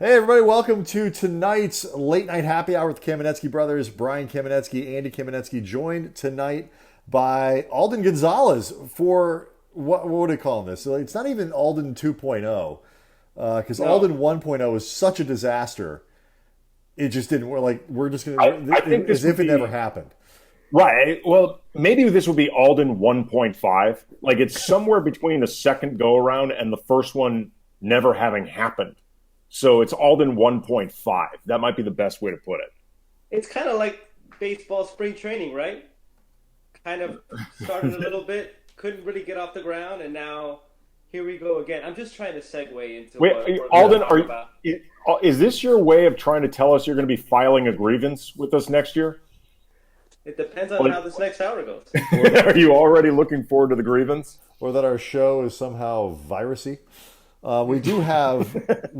Hey everybody, welcome to tonight's late night happy hour with the Kamenetzky brothers, Brian Kamenetzky, Andy Kamenetzky, joined tonight by Alden Gonzalez for what would I call this? So it's not even Alden 2.0 because Alden 1.0 is such a disaster. It just didn't. We're just gonna I think as this if would it be never happened. right. Well, maybe this would be Alden 1.5. Like it's somewhere between the second go around and the first one never having happened. So it's Alden 1.5. That might be the best way to put it. It's kind of like baseball spring training, right? Kind of started a little bit, couldn't really get off the ground, and now here we go again. I'm just trying to segue into Wait, what we're going to Alden, talk about. is this your way of trying to tell us you're going to be filing a grievance with us next year? It depends on how this next hour goes. Are you already looking forward to the grievance? Or that our show is somehow virusy. We do have periodic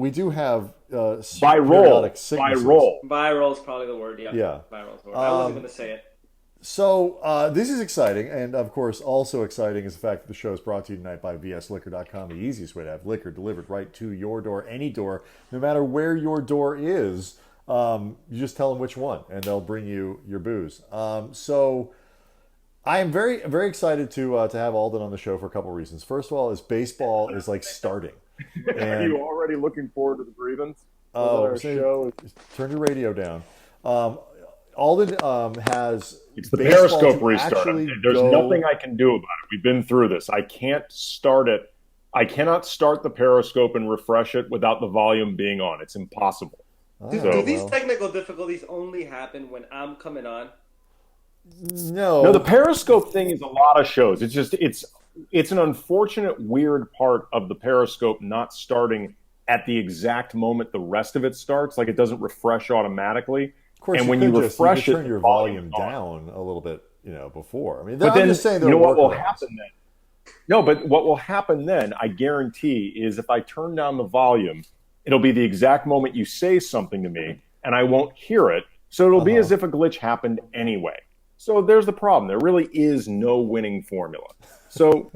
sicknesses. Viral is probably the word. Yeah. Yeah. Viral is the word. I wasn't going to say it. So this is exciting, and of course, also exciting is the fact that the show is brought to you tonight by vsliquor.com, the easiest way to have liquor delivered right to your door, any door, no matter where your door is. You just tell them which one, and they'll bring you your booze. So I am very, very excited to have Alden on the show for a couple of reasons. First of all, is baseball is like starting. Are you already looking forward to the grievance? Turn your radio down. Alden has it's the baseball Periscope to restart. actually There's go- nothing I can do about it. We've been through this. I can't start it. I cannot start the Periscope and refresh it without the volume being on. It's impossible. Do these technical difficulties only happen when I'm coming on? No, the Periscope thing is a lot of shows. It's an unfortunate, weird part of the Periscope not starting at the exact moment the rest of it starts. Like it doesn't refresh automatically. Of course, and when you refresh turn it, your volume down a little bit, before. I mean, but I'm then just saying you know what will workarounds. happen then? No, but what will happen then, I guarantee, is if I turn down the volume, it'll be the exact moment you say something to me, and I won't hear it. So it'll be as if a glitch happened anyway. So there's the problem. There really is no winning formula. So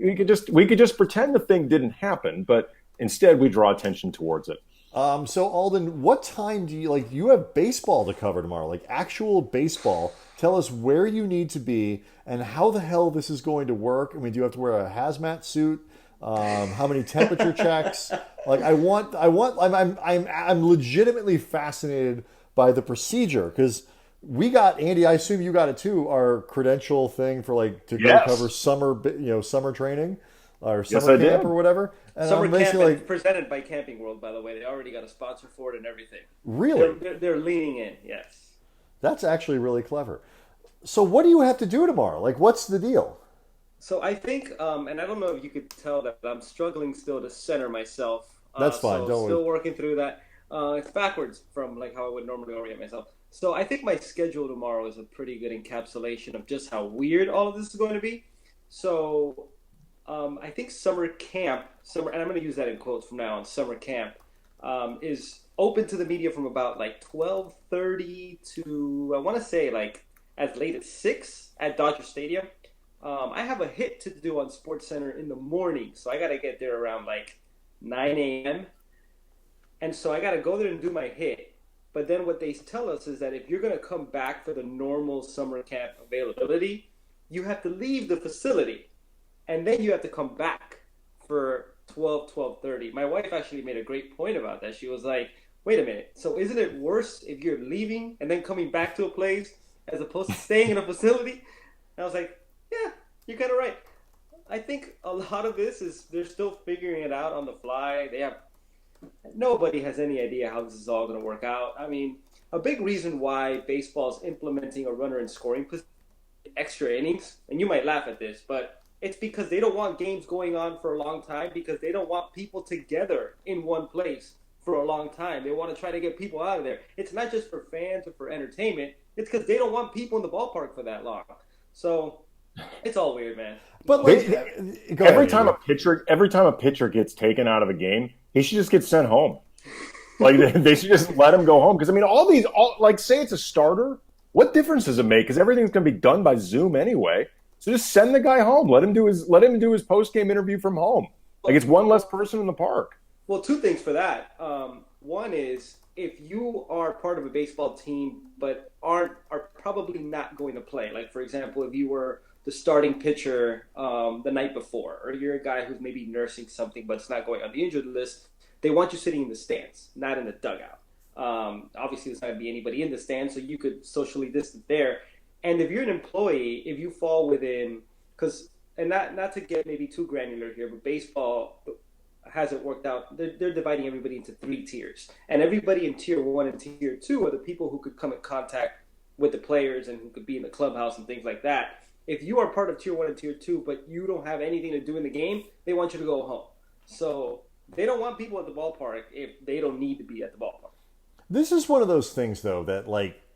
we could just pretend the thing didn't happen, but instead we draw attention towards it. So Alden, what time do you like? You have baseball to cover tomorrow, like actual baseball. Tell us where you need to be and how the hell this is going to work. I mean, do you have to wear a hazmat suit? How many temperature checks? Like, I'm legitimately fascinated by the procedure because we got Andy. I assume you got it too. Our credential thing for go cover summer training or summer camp or whatever. And summer camp is presented by Camping World, by the way. They already got a sponsor for it and everything. Really? They're leaning in. Yes. That's actually really clever. So what do you have to do tomorrow? Like, what's the deal? So I think, and I don't know if you could tell that I'm struggling still to center myself. That's fine. Don't still worry. Working through that. It's backwards from how I would normally orient myself. So I think my schedule tomorrow is a pretty good encapsulation of just how weird all of this is going to be. So I think summer camp, and I'm going to use that in quotes from now on, summer camp, is open to the media from about 12:30 to, I want to say as late as 6 at Dodger Stadium. I have a hit to do on SportsCenter in the morning, so I got to get there around 9 a.m. And so I got to go there and do my hit. But then what they tell us is that if you're going to come back for the normal summer camp availability, you have to leave the facility. And then you have to come back for 12:30. My wife actually made a great point about that. She was like, wait a minute. So isn't it worse if you're leaving and then coming back to a place as opposed to staying in a facility? And I was like, yeah, you're kind of right. I think a lot of this is they're still figuring it out on the fly. Nobody has any idea how this is all going to work out. I mean, a big reason why baseball is implementing a runner in scoring position, extra innings, and you might laugh at this, but it's because they don't want games going on for a long time because they don't want people together in one place for a long time. They want to try to get people out of there. It's not just for fans or for entertainment. It's because they don't want people in the ballpark for that long. So it's all weird, man. But every time a pitcher gets taken out of a game, he should just get sent home. They should just let him go home. Because I mean, say it's a starter. What difference does it make? Because everything's going to be done by Zoom anyway. So just send the guy home. Let him do his post game interview from home. It's one less person in the park. Well, two things for that. One, one is if you are part of a baseball team but are probably not going to play. Like, for example, if you were the starting pitcher the night before, or you're a guy who's maybe nursing something but it's not going on the injured list, they want you sitting in the stands, not in the dugout. Obviously, there's not going to be anybody in the stands, so you could socially distance there. And if you're an employee, if you fall within, and not to get maybe too granular here, but baseball hasn't worked out. They're dividing everybody into 3 tiers, and everybody in tier 1 and tier 2 are the people who could come in contact with the players and who could be in the clubhouse and things like that. If you are part of tier 1 and tier 2, but you don't have anything to do in the game, they want you to go home. So they don't want people at the ballpark if they don't need to be at the ballpark. This is one of those things, though, that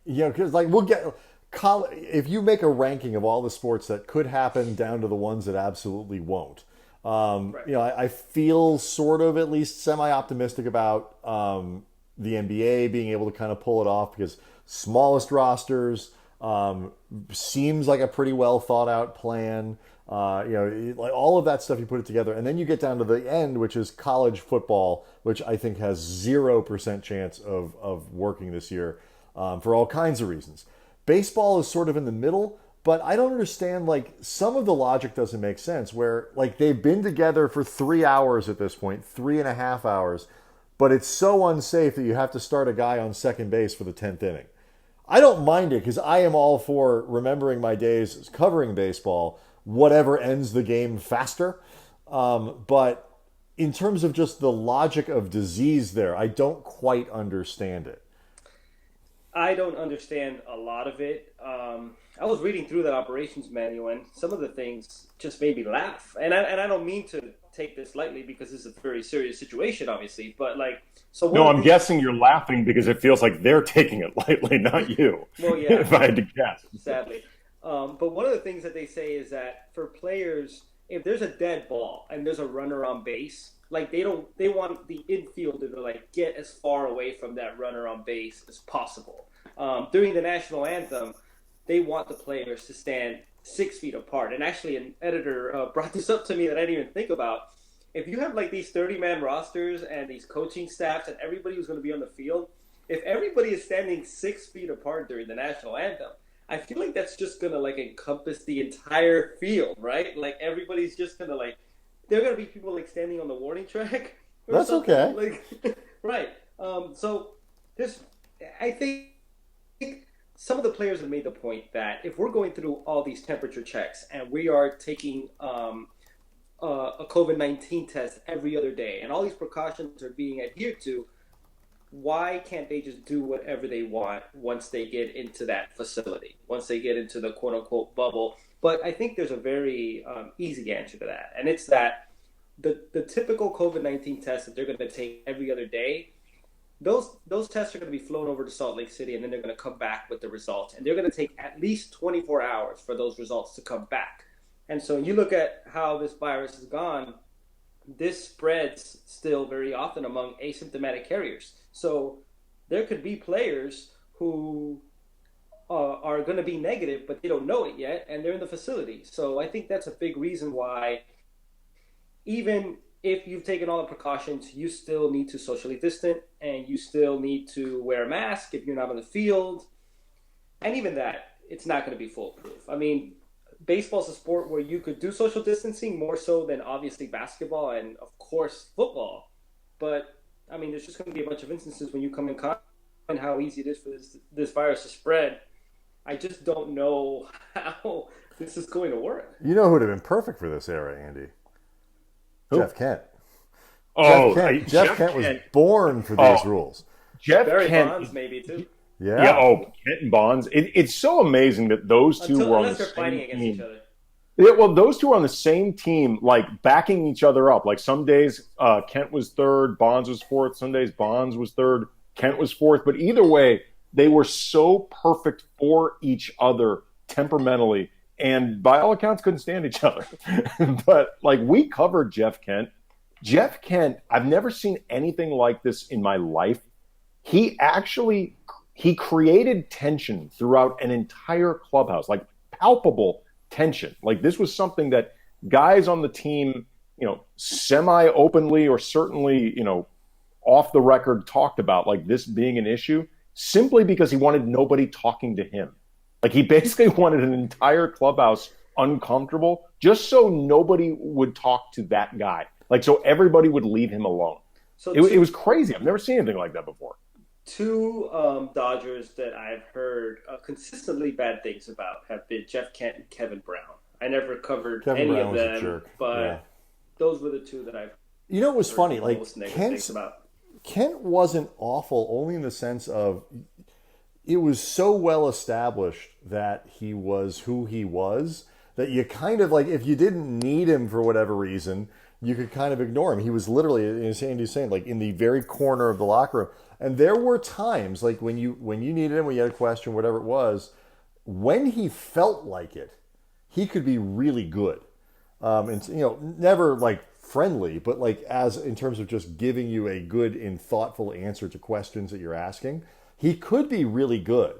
because we'll get if you make a ranking of all the sports that could happen down to the ones that absolutely won't. Right. I feel sort of at least semi-optimistic about the NBA being able to kind of pull it off because smallest rosters seems like a pretty well thought out plan. Like all of that stuff, you put it together, and then you get down to the end, which is college football, which I think has 0% chance of working this year for all kinds of reasons. Baseball is sort of in the middle. But I don't understand, some of the logic doesn't make sense where, they've been together for 3 hours at this point, 3.5 hours, but it's so unsafe that you have to start a guy on second base for the 10th inning. I don't mind it because I am all for remembering my days covering baseball, whatever ends the game faster. But in terms of just the logic of disease there, I don't quite understand it. I don't understand a lot of it. I was reading through that operations manual, and some of the things just made me laugh. And I don't mean to take this lightly because this is a very serious situation, obviously. But no, I'm guessing you're laughing because it feels like they're taking it lightly, not you. Well, yeah, if I had to guess. Sadly, but one of the things that they say is that for players, if there's a dead ball and there's a runner on base, they want the infielder to get as far away from that runner on base as possible. During the national anthem, they want the players to stand 6 feet apart. And actually, an editor brought this up to me that I didn't even think about. If you have these 30-man rosters and these coaching staffs and everybody who's going to be on the field, if everybody is standing 6 feet apart during the national anthem, I feel like that's just going to encompass the entire field, right? Everybody's just going to there are going to be people standing on the warning track. That's something. okay. Right. So I think some of the players have made the point that if we're going through all these temperature checks and we are taking a COVID-19 test every other day and all these precautions are being adhered to, why can't they just do whatever they want once they get into that facility, once they get into the quote-unquote bubble? But I think there's a very easy answer to that, and it's that the typical COVID-19 test that they're going to take every other day, those tests are going to be flown over to Salt Lake City, and then they're going to come back with the results. And they're going to take at least 24 hours for those results to come back. And so you look at how this virus has gone, this spreads still very often among asymptomatic carriers. So there could be players who are going to be negative, but they don't know it yet, and they're in the facility. So I think that's a big reason why even if you've taken all the precautions, you still need to socially distance, and you still need to wear a mask if you're not on the field. And even that, it's not going to be foolproof. I mean, baseball's a sport where you could do social distancing more so than obviously basketball and, of course, football. But, I mean, there's just going to be a bunch of instances when you come in contact and how easy it is for this virus to spread. I just don't know how this is going to work. You know who would have been perfect for this era, Andy? Who? Jeff Kent. Oh, Jeff Kent was born for these rules. Jeff Barry Kent, Bonds, maybe, too. Yeah. Kent and Bonds. It's so amazing that those two were on the same fighting against team. each other. Yeah, well, those two were on the same team, backing each other up. Some days Kent was third, Bonds was fourth. Some days Bonds was third, Kent was fourth. But either way, they were so perfect for each other temperamentally, and by all accounts couldn't stand each other. But we covered Jeff Kent. Jeff Kent, I've never seen anything like this in my life. He created tension throughout an entire clubhouse, palpable tension. This was something that guys on the team, semi-openly or certainly, off the record talked about like this being an issue simply because he wanted nobody talking to him. Like he basically wanted an entire clubhouse uncomfortable just so nobody would talk to that guy. Like so everybody would leave him alone. So it was crazy. I've never seen anything like that before. Two Dodgers that I've heard consistently bad things about have been Jeff Kent and Kevin Brown. I never covered Kevin any Brown of was a them, jerk. but those were the two that I've You know what was funny? heard Like most negative things about. Kent wasn't awful only in the sense of it was so well established that he was who he was that you kind of like if you didn't need him for whatever reason, you could kind of ignore him. He was literally, as Andy's saying, like in the very corner of the locker room. And there were times like when you needed him, when you had a question, whatever it was, when he felt like it, he could be really good. And never like friendly, but like as in terms of just giving you a good and thoughtful answer to questions that you're asking, he could be really good.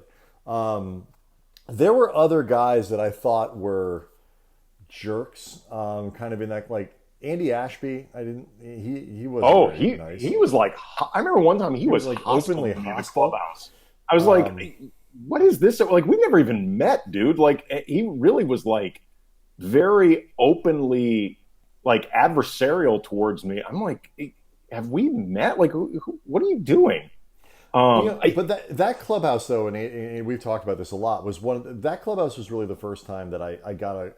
There were other guys that I thought were jerks, kind of in that like Andy Ashby. He was nice. He was like I remember one time he was like openly hostile. Clubhouse. I was like, what is this? Like we never even met, dude. Like he really was like very openly like adversarial towards me. I'm like, have we met? Like, what are you doing? But that clubhouse, though, and we've talked about this a lot, was that clubhouse was really the first time that I got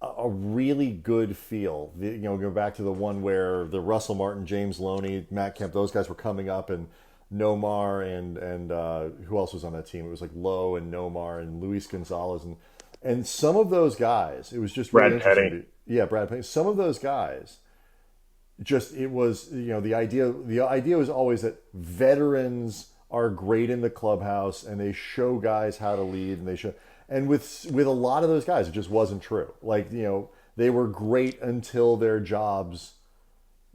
a really good feel. Go back to the one where the Russell Martin, James Loney, Matt Kemp, those guys were coming up, and Nomar and who else was on that team? It was like Lowe and Nomar and Luis Gonzalez and some of those guys. It was just really interesting. Petty. Yeah, Brad Petty. Some of those guys. Just it was the idea was always that veterans are great in the clubhouse and they show guys how to lead and with a lot of those guys it just wasn't true. Like they were great until their jobs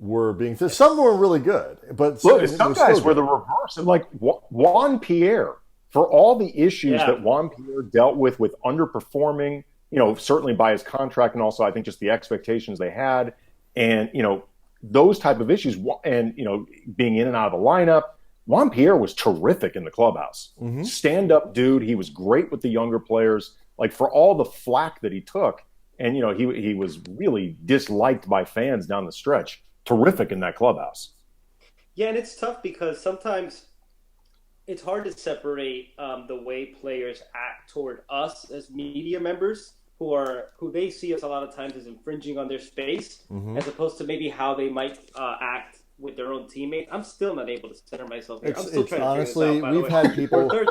were being some were really good, but some guys were the reverse. And like Juan Pierre, for all the issues that Juan Pierre dealt with underperforming, certainly by his contract and also I think just the expectations they had, and those type of issues, and being in and out of the lineup. Juan Pierre was terrific in the clubhouse. Mm-hmm. Stand-up dude. He was great with the younger players. Like for all the flack that he took, and he was really disliked by fans down the stretch. Terrific in that clubhouse. Yeah, and it's tough because sometimes it's hard to separate the way players act toward us as media members. Who they see us a lot of times as infringing on their space, as opposed to maybe how they might act with their own teammates. I'm still not able to center myself here. I'm still trying honestly, to figure this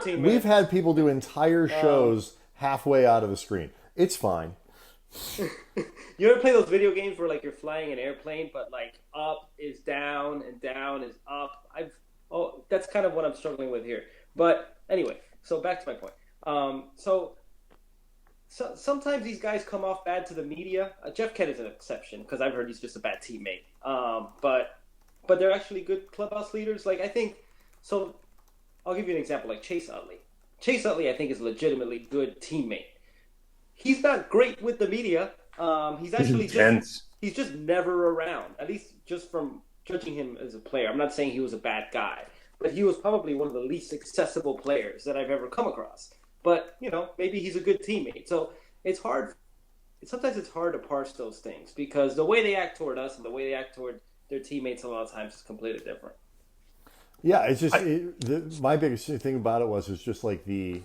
out, we've had people do entire shows halfway out of the screen. It's fine. You ever play those video games where like you're flying an airplane, but like up is down and down is up? That's kind of what I'm struggling with here. But anyway, so back to my point. So sometimes these guys come off bad to the media. Jeff Kent is an exception because I've heard he's just a bad teammate. But they're actually good clubhouse leaders. Like I think, so I'll give you an example. Like Chase Utley. Chase Utley, I think, is a legitimately good teammate. He's not great with the media. He's actually he's just never around. At least just from judging him as a player. I'm not saying he was a bad guy, but he was probably one of the least accessible players that I've ever come across. But, maybe he's a good teammate. So it's hard. Sometimes it's hard to parse those things because the way they act toward us and the way they act toward their teammates a lot of times is completely different. Yeah, it's just my biggest thing about it was just like and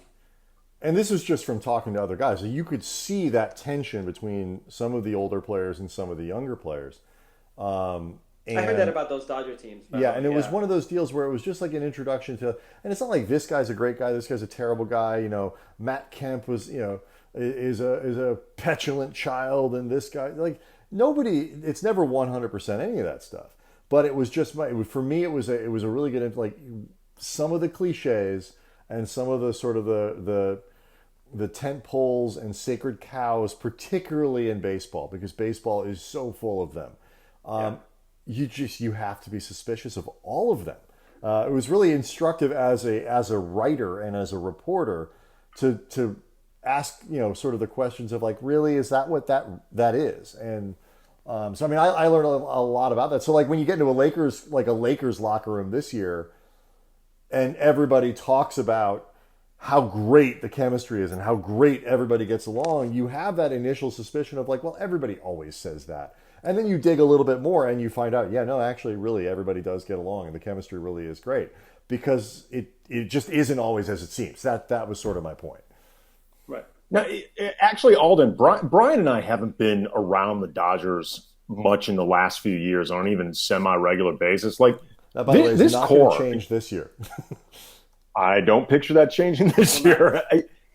this is just from talking to other guys. So you could see that tension between some of the older players and some of the younger players. I heard that about those Dodger teams. Yeah, and it was one of those deals where it was just like an introduction to, and it's not like this guy's a great guy, this guy's a terrible guy. Matt Kemp was, is a petulant child, and this guy, like nobody. It's never 100% any of that stuff. But it was just for me, it was a really good, like some of the cliches and some of the sort of the tent poles and sacred cows, particularly in baseball, because baseball is so full of them. You have to be suspicious of all of them. It was really instructive as a writer and as a reporter to ask sort of the questions of like, really, is that what that is? And So I mean, I learned a lot about that. So like when you get into a Lakers locker room this year, and everybody talks about how great the chemistry is and how great everybody gets along, you have that initial suspicion of like, well, everybody always says that. And then you dig a little bit more and you find out, yeah, no, actually, really, everybody does get along and the chemistry really is great because it just isn't always as it seems. That was sort of my point. Right. Now, actually, Alden, Brian and I haven't been around the Dodgers much in the last few years on an even semi-regular basis. Like, that, by the way, is not going to change this year. I don't picture that changing this year.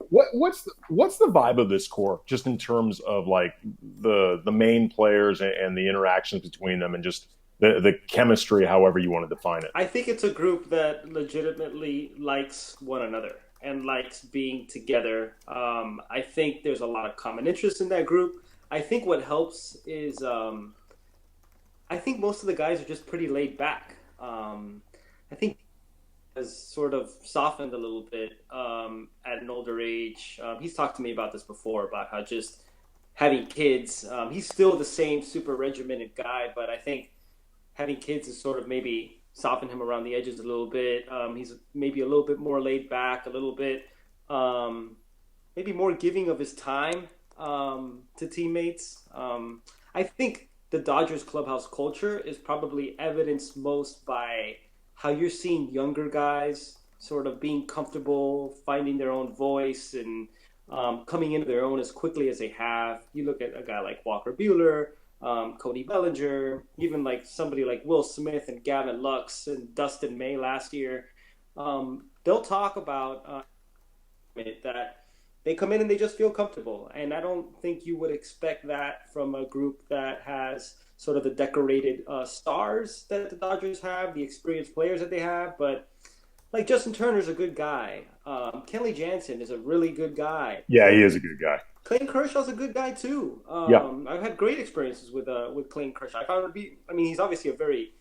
What's the vibe of this core, just in terms of like the main players and the interactions between them, and just the chemistry, however you want to define it? I think it's a group that legitimately likes one another and likes being together. I think there's a lot of common interest in that group. I think what helps is I think most of the guys are just pretty laid back. I think has sort of softened a little bit at an older age. He's talked to me about this before, about how just having kids, he's still the same super regimented guy, but I think having kids has sort of maybe softened him around the edges a little bit. He's maybe a little bit more laid back, a little bit maybe more giving of his time to teammates. I think the Dodgers clubhouse culture is probably evidenced most by how you're seeing younger guys sort of being comfortable, finding their own voice, and coming into their own as quickly as they have. You look at a guy like Walker Buehler, Cody Bellinger, even like somebody like Will Smith and Gavin Lux and Dustin May last year. They'll talk about that they come in and they just feel comfortable. And I don't think you would expect that from a group that has sort of the decorated stars that the Dodgers have, the experienced players that they have. But like Justin Turner's a good guy. Kenley Jansen is a really good guy. Yeah, he is a good guy. Clayton Kershaw's a good guy too. Yeah. I've had great experiences with Clayton Kershaw. I found he's obviously a very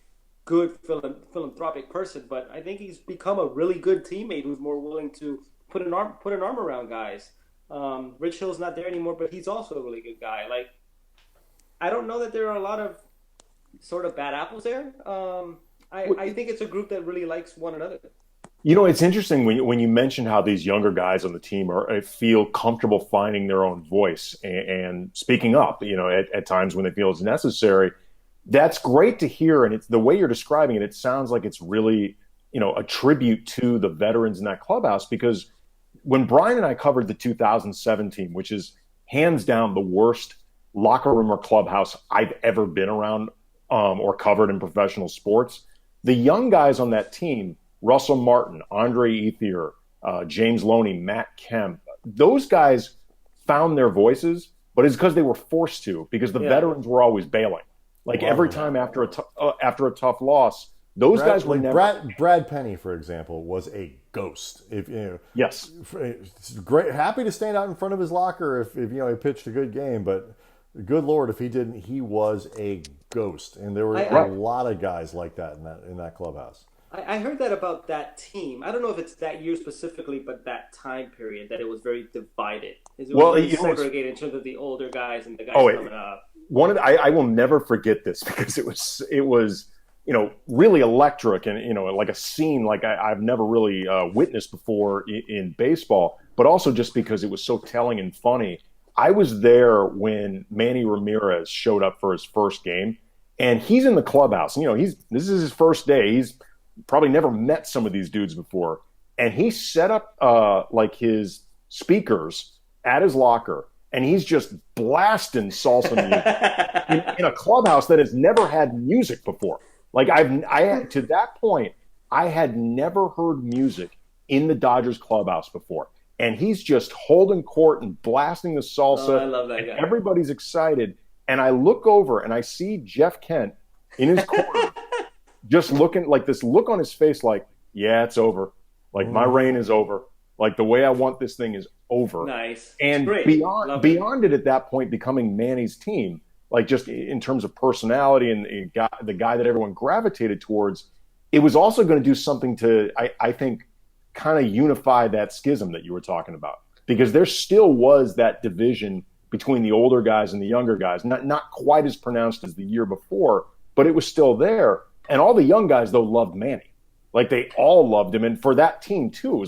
good philanthropic person, but I think he's become a really good teammate who's more willing to put an arm around guys. Rich Hill's not there anymore, but he's also a really good guy. Like, I don't know that there are a lot of sort of bad apples there. I think it's a group that really likes one another. You know, it's interesting when you mention how these younger guys on the team feel comfortable finding their own voice and speaking up, you know, at times when they feel it's necessary. That's great to hear. And it's the way you're describing it, it sounds like it's really, you know, a tribute to the veterans in that clubhouse. Because when Brian and I covered the 2017, which is hands down the worst locker room or clubhouse I've ever been around or covered in professional sports, the young guys on that team, Russell Martin, Andre Ethier, James Loney, Matt Kemp, those guys found their voices, but it's because they were forced to, because the veterans were always bailing. Like every time after a tough loss, those guys were never. Brad Penny, for example, was a ghost. If you know, yes, great, happy to stand out in front of his locker if you know he pitched a good game, but good Lord, if he didn't, he was a ghost. And there were a lot of guys like that in that clubhouse. I heard that about that team. I don't know if it's that year specifically, but that time period, that it was very divided. It was very segregated in terms of the older guys and the guys coming up. I will never forget this because it was you know, really electric and, you know, like a scene like I've never really witnessed before in baseball, but also just because it was so telling and funny. I was there when Manny Ramirez showed up for his first game, and he's in the clubhouse. And, you know, this is his first day. He's probably never met some of these dudes before. And he set up like his speakers at his locker, and he's just blasting salsa music in a clubhouse that has never had music before. Like to that point, I had never heard music in the Dodgers clubhouse before. And he's just holding court and blasting the salsa. Oh, I love that guy. Everybody's excited. And I look over and I see Jeff Kent in his corner, just looking like this look on his face like, yeah, it's over. Like my reign is over. Like the way I want this thing is over. Nice. And beyond it at that point becoming Manny's team, like just in terms of personality and the guy that everyone gravitated towards, it was also going to do something to, I think, kind of unify that schism that you were talking about. Because there still was that division between the older guys and the younger guys. Not quite as pronounced as the year before, but it was still there. And all the young guys, though, loved Manny. Like, they all loved him. And for that team, too,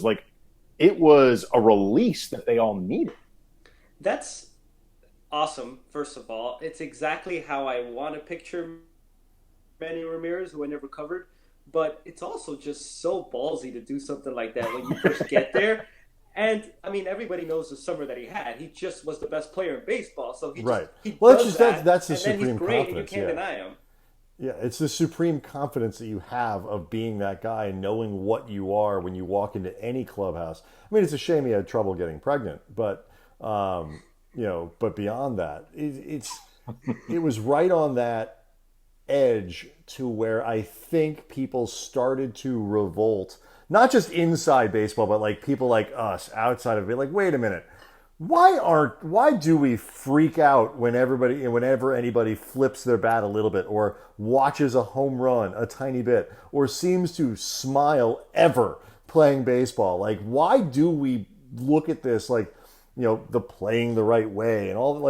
it was a release that they all needed. That's awesome, first of all. It's exactly how I want to picture Manny Ramirez, who I never covered. But it's also just so ballsy to do something like that when you first get there. And, I mean, everybody knows the summer that he had. He just was the best player in baseball. So he right. He well, does that's the and supreme then he's great, confidence. and you can't deny him. Yeah, it's the supreme confidence that you have of being that guy and knowing what you are when you walk into any clubhouse. I mean, it's a shame he had trouble getting pregnant, but but beyond that, it was right on that edge to where I think people started to revolt, not just inside baseball, but like people like us outside of it. Like, wait a minute. Why do we freak out whenever anybody flips their bat a little bit or watches a home run a tiny bit or seems to smile ever playing baseball? Like, why do we look at this like, the playing the right way and all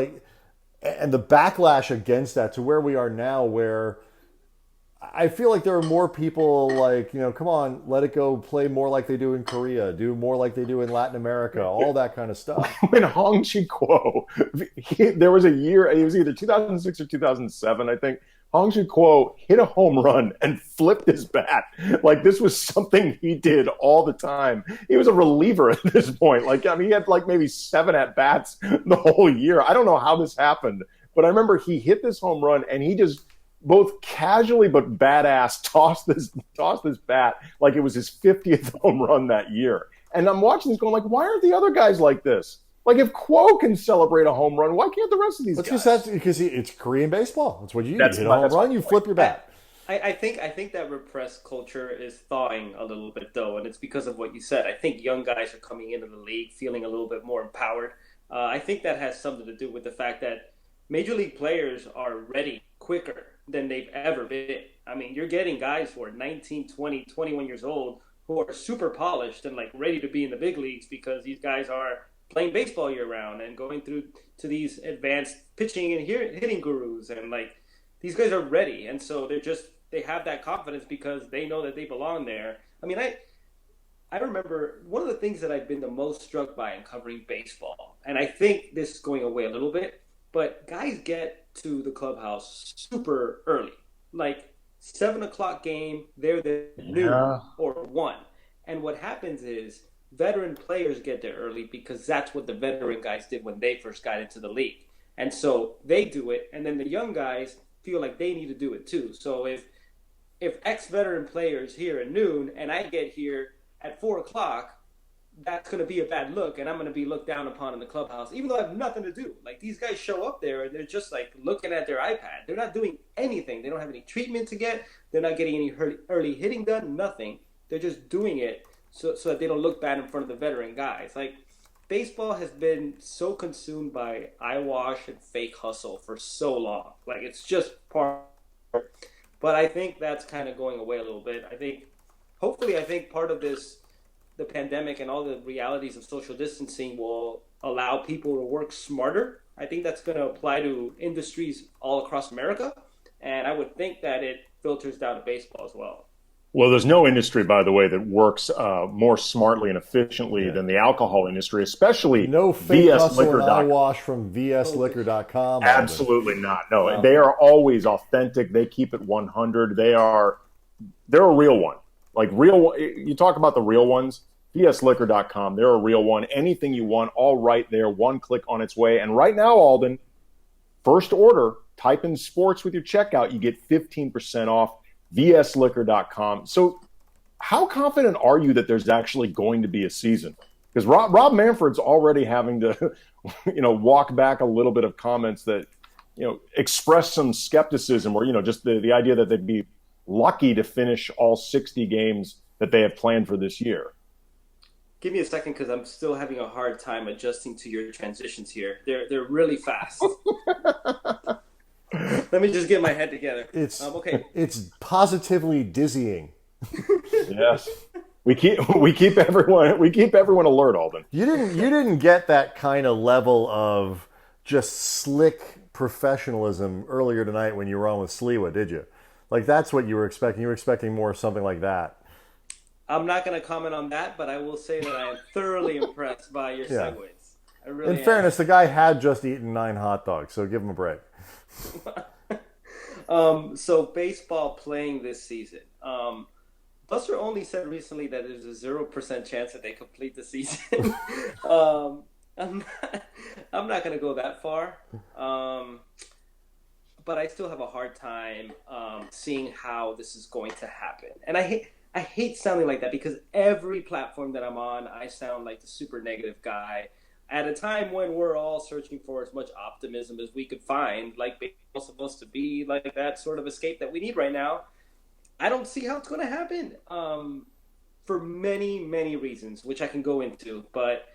and the backlash against that to where we are now, where I feel like there are more people like, come on, let it go, play more like they do in Korea, do more like they do in Latin America, all that kind of stuff. When Hong Chi-Kuo, there was a year, it was either 2006 or 2007, I think, Hong Chi-Kuo hit a home run and flipped his bat. Like, this was something he did all the time. He was a reliever at this point. He had maybe 7 at-bats the whole year. I don't know how this happened, but I remember he hit this home run and he just both casually but badass tossed this bat like it was his 50th home run that year. And I'm watching this going why aren't the other guys like this? Like, if Kuo can celebrate a home run, why can't the rest of these guys? Because it's Korean baseball. That's what you do. You hit a home run, you flip your bat. I think that repressed culture is thawing a little bit, though, and it's because of what you said. I think young guys are coming into the league feeling a little bit more empowered. I think that has something to do with the fact that major league players are ready quicker than they've ever been. I mean, you're getting guys who are 19, 20, 21 years old who are super polished and ready to be in the big leagues because these guys are playing baseball year round and going through to these advanced pitching and hitting gurus, and these guys are ready, and so they have that confidence because they know that they belong there. I mean, I remember one of the things that I've been the most struck by in covering baseball, and I think this is going away a little bit, but guys get to the clubhouse super early, 7:00 game, they're there noon or 1. And what happens is veteran players get there early because that's what the veteran guys did when they first got into the league. And so they do it, and then the young guys feel like they need to do it too. So if ex-veteran players here at noon and I get here at 4:00, that's going to be a bad look, and I'm going to be looked down upon in the clubhouse, even though I have nothing to do. These guys show up there, and they're just, looking at their iPad. They're not doing anything. They don't have any treatment to get. They're not getting any early hitting done, nothing. They're just doing it so that they don't look bad in front of the veteran guys. Baseball has been so consumed by eyewash and fake hustle for so long. It's just part. But I think that's kind of going away a little bit. I think part of this, the pandemic and all the realities of social distancing, will allow people to work smarter. I think that's going to apply to industries all across America. And I would think that it filters down to baseball as well. Well, there's no industry, by the way, that works more smartly and efficiently than the alcohol industry, especially no fake hustle and eyewash from vsliquor.com. Absolutely not. No, wow. They are always authentic. They keep it 100. They're a real one. You talk about the real ones, vsliquor.com. They're a real one. Anything you want, all right there, one click on its way. And right now, Alden, first order, type in sports with your checkout. You get 15% off. vsliquor.com. So how confident are you that there's actually going to be a season? Because Rob Manfred's already having to, walk back a little bit of comments that, express some skepticism or, just the idea that they'd be lucky to finish all 60 games that they have planned for this year. Give me a second because I'm still having a hard time adjusting to your transitions here. They're really fast. Let me just get my head together. Okay. It's positively dizzying. Yes, we keep everyone alert, Alden. You didn't get that kind of level of just slick professionalism earlier tonight when you were on with Sliwa, did you? Like, that's what you were expecting. You were expecting more something like that. I'm not going to comment on that, but I will say that I am thoroughly impressed by your Yeah. segues. I really In fairness, the guy had just eaten 9 hot dogs, so give him a break. So baseball playing this season. Buster only said recently that there's a 0% chance that they complete the season. I'm not going to go that far. But I still have a hard time seeing how this is going to happen. And I hate sounding like that because every platform that I'm on, I sound like the super negative guy at a time when we're all searching for as much optimism as we could find, like baseball's supposed to be, like that sort of escape that we need right now. I don't see how it's going to happen for many, many reasons, which I can go into. But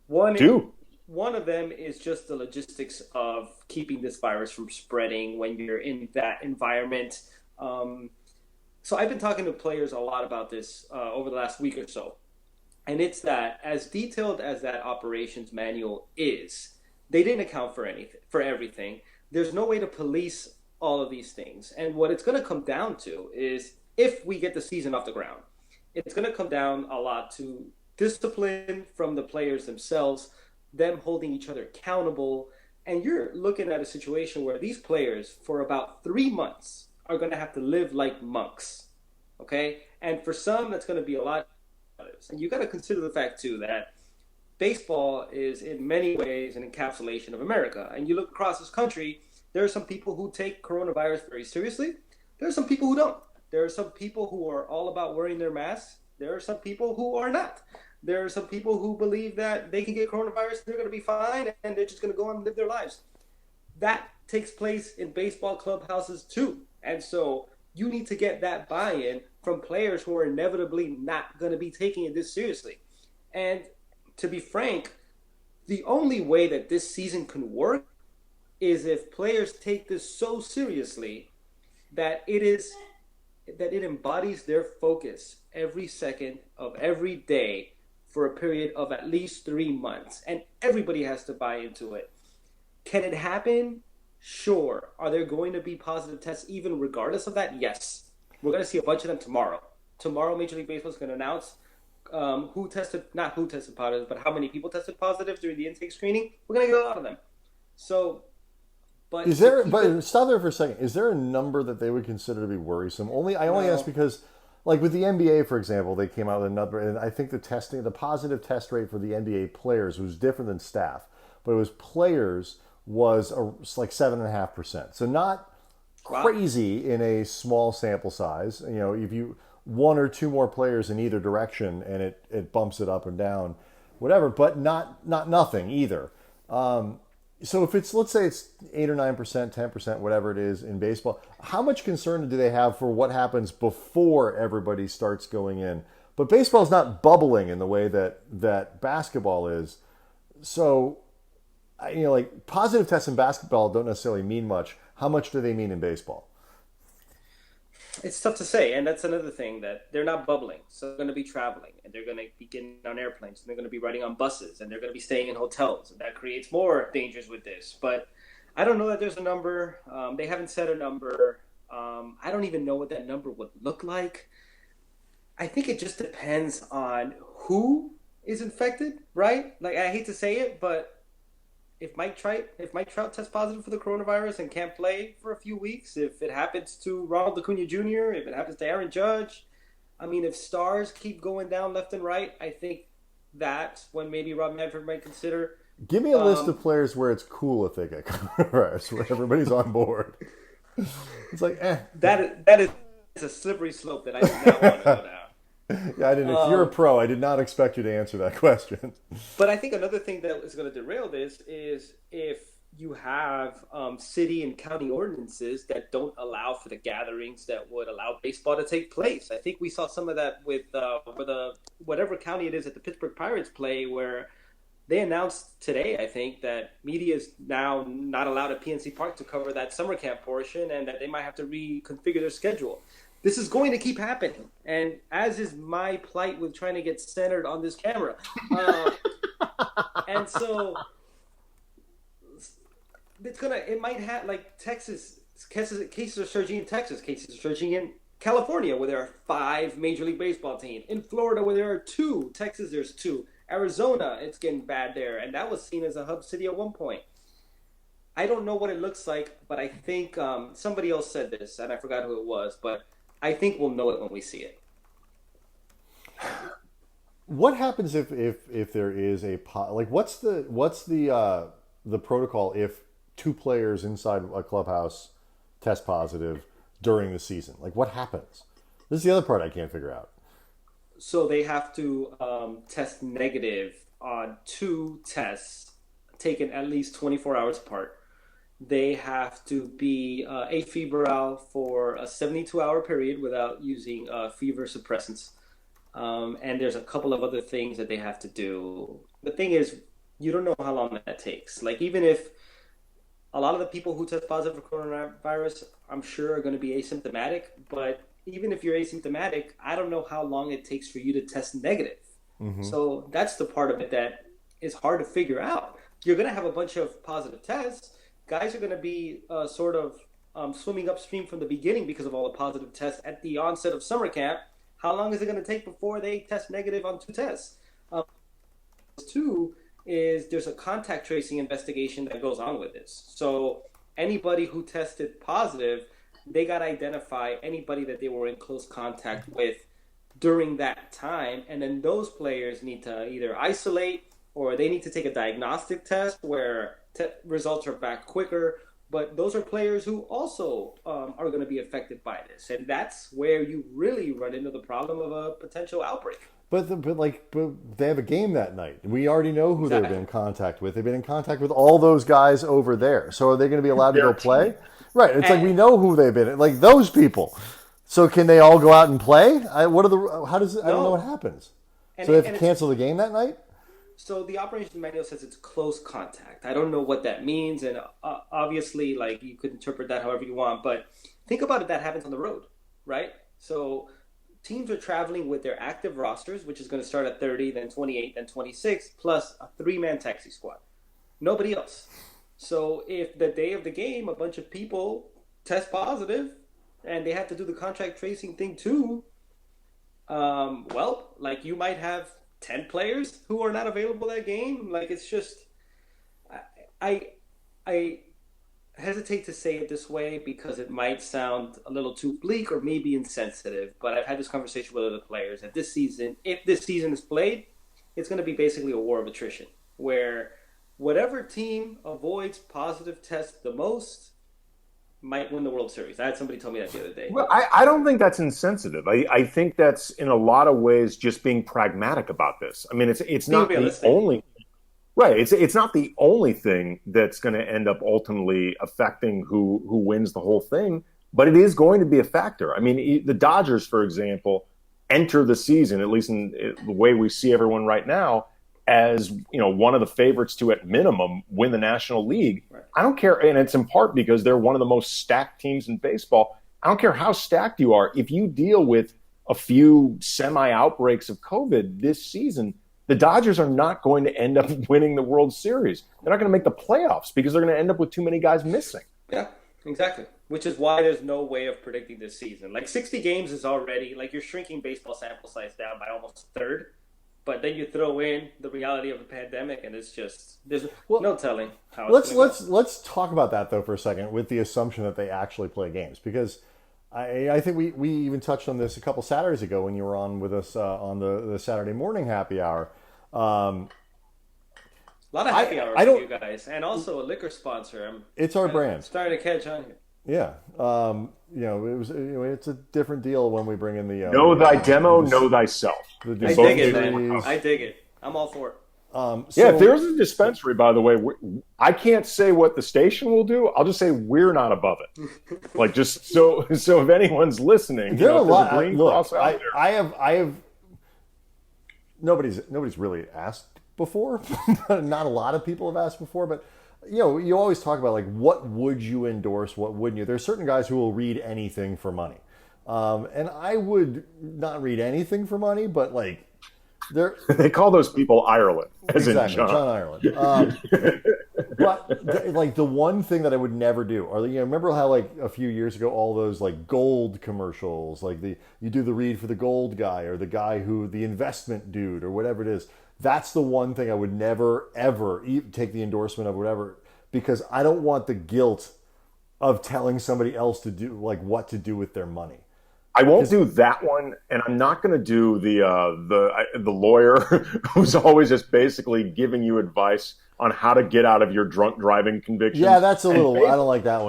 one of them is just the logistics of keeping this virus from spreading when you're in that environment. So I've been talking to players a lot about this over the last week or so. And it's that as detailed as that operations manual is, they didn't account for everything. There's no way to police all of these things. And what it's going to come down to is if we get the season off the ground, it's going to come down a lot to discipline from the players themselves, them holding each other accountable. And you're looking at a situation where these players for about 3 months are going to have to live like monks. Okay? And for some, that's going to be a lot. And you got to consider the fact, too, that baseball is in many ways an encapsulation of America. And you look across this country, there are some people who take coronavirus very seriously. There are some people who don't. There are some people who are all about wearing their masks. There are some people who are not. There are some people who believe that they can get coronavirus, they're going to be fine, and they're just going to go on and live their lives. That takes place in baseball clubhouses, too. And so you need to get that buy-in from players who are inevitably not going to be taking it this seriously. And to be frank, the only way that this season can work is if players take this so seriously that it embodies their focus every second of every day for a period of at least 3 months. And everybody has to buy into it. Can it happen? Sure. Are there going to be positive tests even regardless of that? Yes. We're going to see a bunch of them tomorrow. Tomorrow, Major League Baseball is going to announce not who tested positive, but how many people tested positive during the intake screening. We're going to get a lot of them. So, but stop there for a second. Is there a number that they would consider to be worrisome? I only ask because, like with the NBA, for example, they came out with a number, and I think the positive test rate for the NBA players was different than staff, but it was players was like 7.5%. So not crazy in a small sample size. You know, if you 1 or 2 more players in either direction, and it bumps it up and down, whatever, but not nothing either. So if it's, let's say it's 8 or 9%, 10%, whatever it is in baseball, how much concern do they have for what happens before everybody starts going in? But baseball's not bubbling in the way that basketball is. So, you know, like positive tests in basketball don't necessarily mean much. How much do they mean in baseball? It's tough to say, and that's another thing, that they're not bubbling. So they're going to be traveling, and they're going to be getting on airplanes, and they're going to be riding on buses, and they're going to be staying in hotels, and that creates more dangers with this. But I don't know that there's a number. They haven't said a number. I don't even know what that number would look like. I think it just depends on who is infected, right? Like, I hate to say it, but if Mike Trout tests positive for the coronavirus and can't play for a few weeks, if it happens to Ronald Acuna Jr., if it happens to Aaron Judge, I mean, if stars keep going down left and right, I think that's when maybe Rob Manfred might consider. Give me a list of players where it's cool if they get coronavirus, where everybody's on board. It's like, That is a slippery slope that I do not want to go down. Yeah, if you're a pro, I did not expect you to answer that question. But I think another thing that is going to derail this is if you have city and county ordinances that don't allow for the gatherings that would allow baseball to take place. I think we saw some of that with whatever county it is that the Pittsburgh Pirates play, where they announced today, I think, that media is now not allowed at PNC Park to cover that summer camp portion, and that they might have to reconfigure their schedule. This is going to keep happening, and as is my plight with trying to get centered on this camera. And so it might have like Texas cases are surging in Texas, cases are surging in California where there are 5 Major League Baseball teams, in Florida where there are 2, Texas there's 2, Arizona it's getting bad there, and that was seen as a hub city at one point. I don't know what it looks like, but I think somebody else said this, and I forgot who it was, but I think we'll know it when we see it. What happens if there is like what's the protocol if 2 players inside a clubhouse test positive during the season? Like what happens? This is the other part I can't figure out. So they have to test negative on 2 tests taken at least 24 hours apart. They have to be afebrile for a 72-hour period without using fever suppressants. And there's a couple of other things that they have to do. The thing is, you don't know how long that takes. Like, even if a lot of the people who test positive for coronavirus, I'm sure, are going to be asymptomatic. But even if you're asymptomatic, I don't know how long it takes for you to test negative. Mm-hmm. So that's the part of it that is hard to figure out. You're going to have a bunch of positive tests. Guys are going to be swimming upstream from the beginning because of all the positive tests at the onset of summer camp. How long is it going to take before they test negative on 2 tests? 2 is there's a contact tracing investigation that goes on with this. So anybody who tested positive, they got to identify anybody that they were in close contact with during that time. And then those players need to either isolate or they need to take a diagnostic test where results are back quicker. But those are players who also are going to be affected by this. And that's where you really run into the problem of a potential outbreak. But they have a game that night. We already know who they've been in contact with. They've been in contact with all those guys over there. So are they going to be allowed to go play? Right. It's like we know who they've been. Like those people. So can they all go out and play? I don't know what happens. So they have to cancel the game that night? So the operations manual says it's close contact. I don't know what that means, and obviously, like, you could interpret that however you want. But think about it, that happens on the road, right? So teams are traveling with their active rosters, which is going to start at 30, then 28, then 26, plus a 3-man taxi squad. Nobody else. So if the day of the game, a bunch of people test positive, and they have to do the contact tracing thing too, like you might have 10 players who are not available that game. Like, it's just, I hesitate to say it this way because it might sound a little too bleak or maybe insensitive, but I've had this conversation with other players that this season, if this season is played, it's going to be basically a war of attrition where whatever team avoids positive tests the most might win the World Series. I had somebody tell me that the other day. Well, I don't think that's insensitive. I think that's in a lot of ways just being pragmatic about this. I mean, it's not the only right. It's not the only thing that's going to end up ultimately affecting who wins the whole thing, but it is going to be a factor. I mean, the Dodgers, for example, enter the season, at least in the way we see everyone right now, as one of the favorites to, at minimum, win the National League. Right. I don't care, and it's in part because they're one of the most stacked teams in baseball. I don't care how stacked you are. If you deal with a few semi-outbreaks of COVID this season, the Dodgers are not going to end up winning the World Series. They're not going to make the playoffs because they're going to end up with too many guys missing. Yeah, exactly. Which is why there's no way of predicting this season. Like, 60 games is already, like, you're shrinking baseball sample size down by almost a third. But then you throw in the reality of a pandemic, and it's just there's no telling how. Let's talk about that though for a second, with the assumption that they actually play games, because I think we even touched on this a couple Saturdays ago when you were on with us on the Saturday morning happy hour. A lot of happy hours for you guys, and also a liquor sponsor. It's our brand. Starting to catch on here. Yeah, it's a different deal when we bring in the know thy demo, know thyself. I dig it, man. I dig it. I'm all for it. If there's a dispensary, by the way, I can't say what the station will do. I'll just say we're not above it. Like, just so if anyone's listening, there are a lot. I have nobody's really asked before. Not a lot of people have asked before, but. You always talk about, like, what would you endorse, what wouldn't you? There's certain guys who will read anything for money. And I would not read anything for money, but, like, they call those people Ireland, as exactly, in John Ireland. But like the one thing that I would never do are remember how like a few years ago all those like gold commercials, like you do the read for the gold guy or the guy who the investment dude or whatever it is. That's the one thing I would never ever take the endorsement of whatever, because I don't want the guilt of telling somebody else to do like what to do with their money. I won't do that one, and I'm not going to do the lawyer who's always just basically giving you advice on how to get out of your drunk driving convictions. Yeah, that's a little. I don't like that one.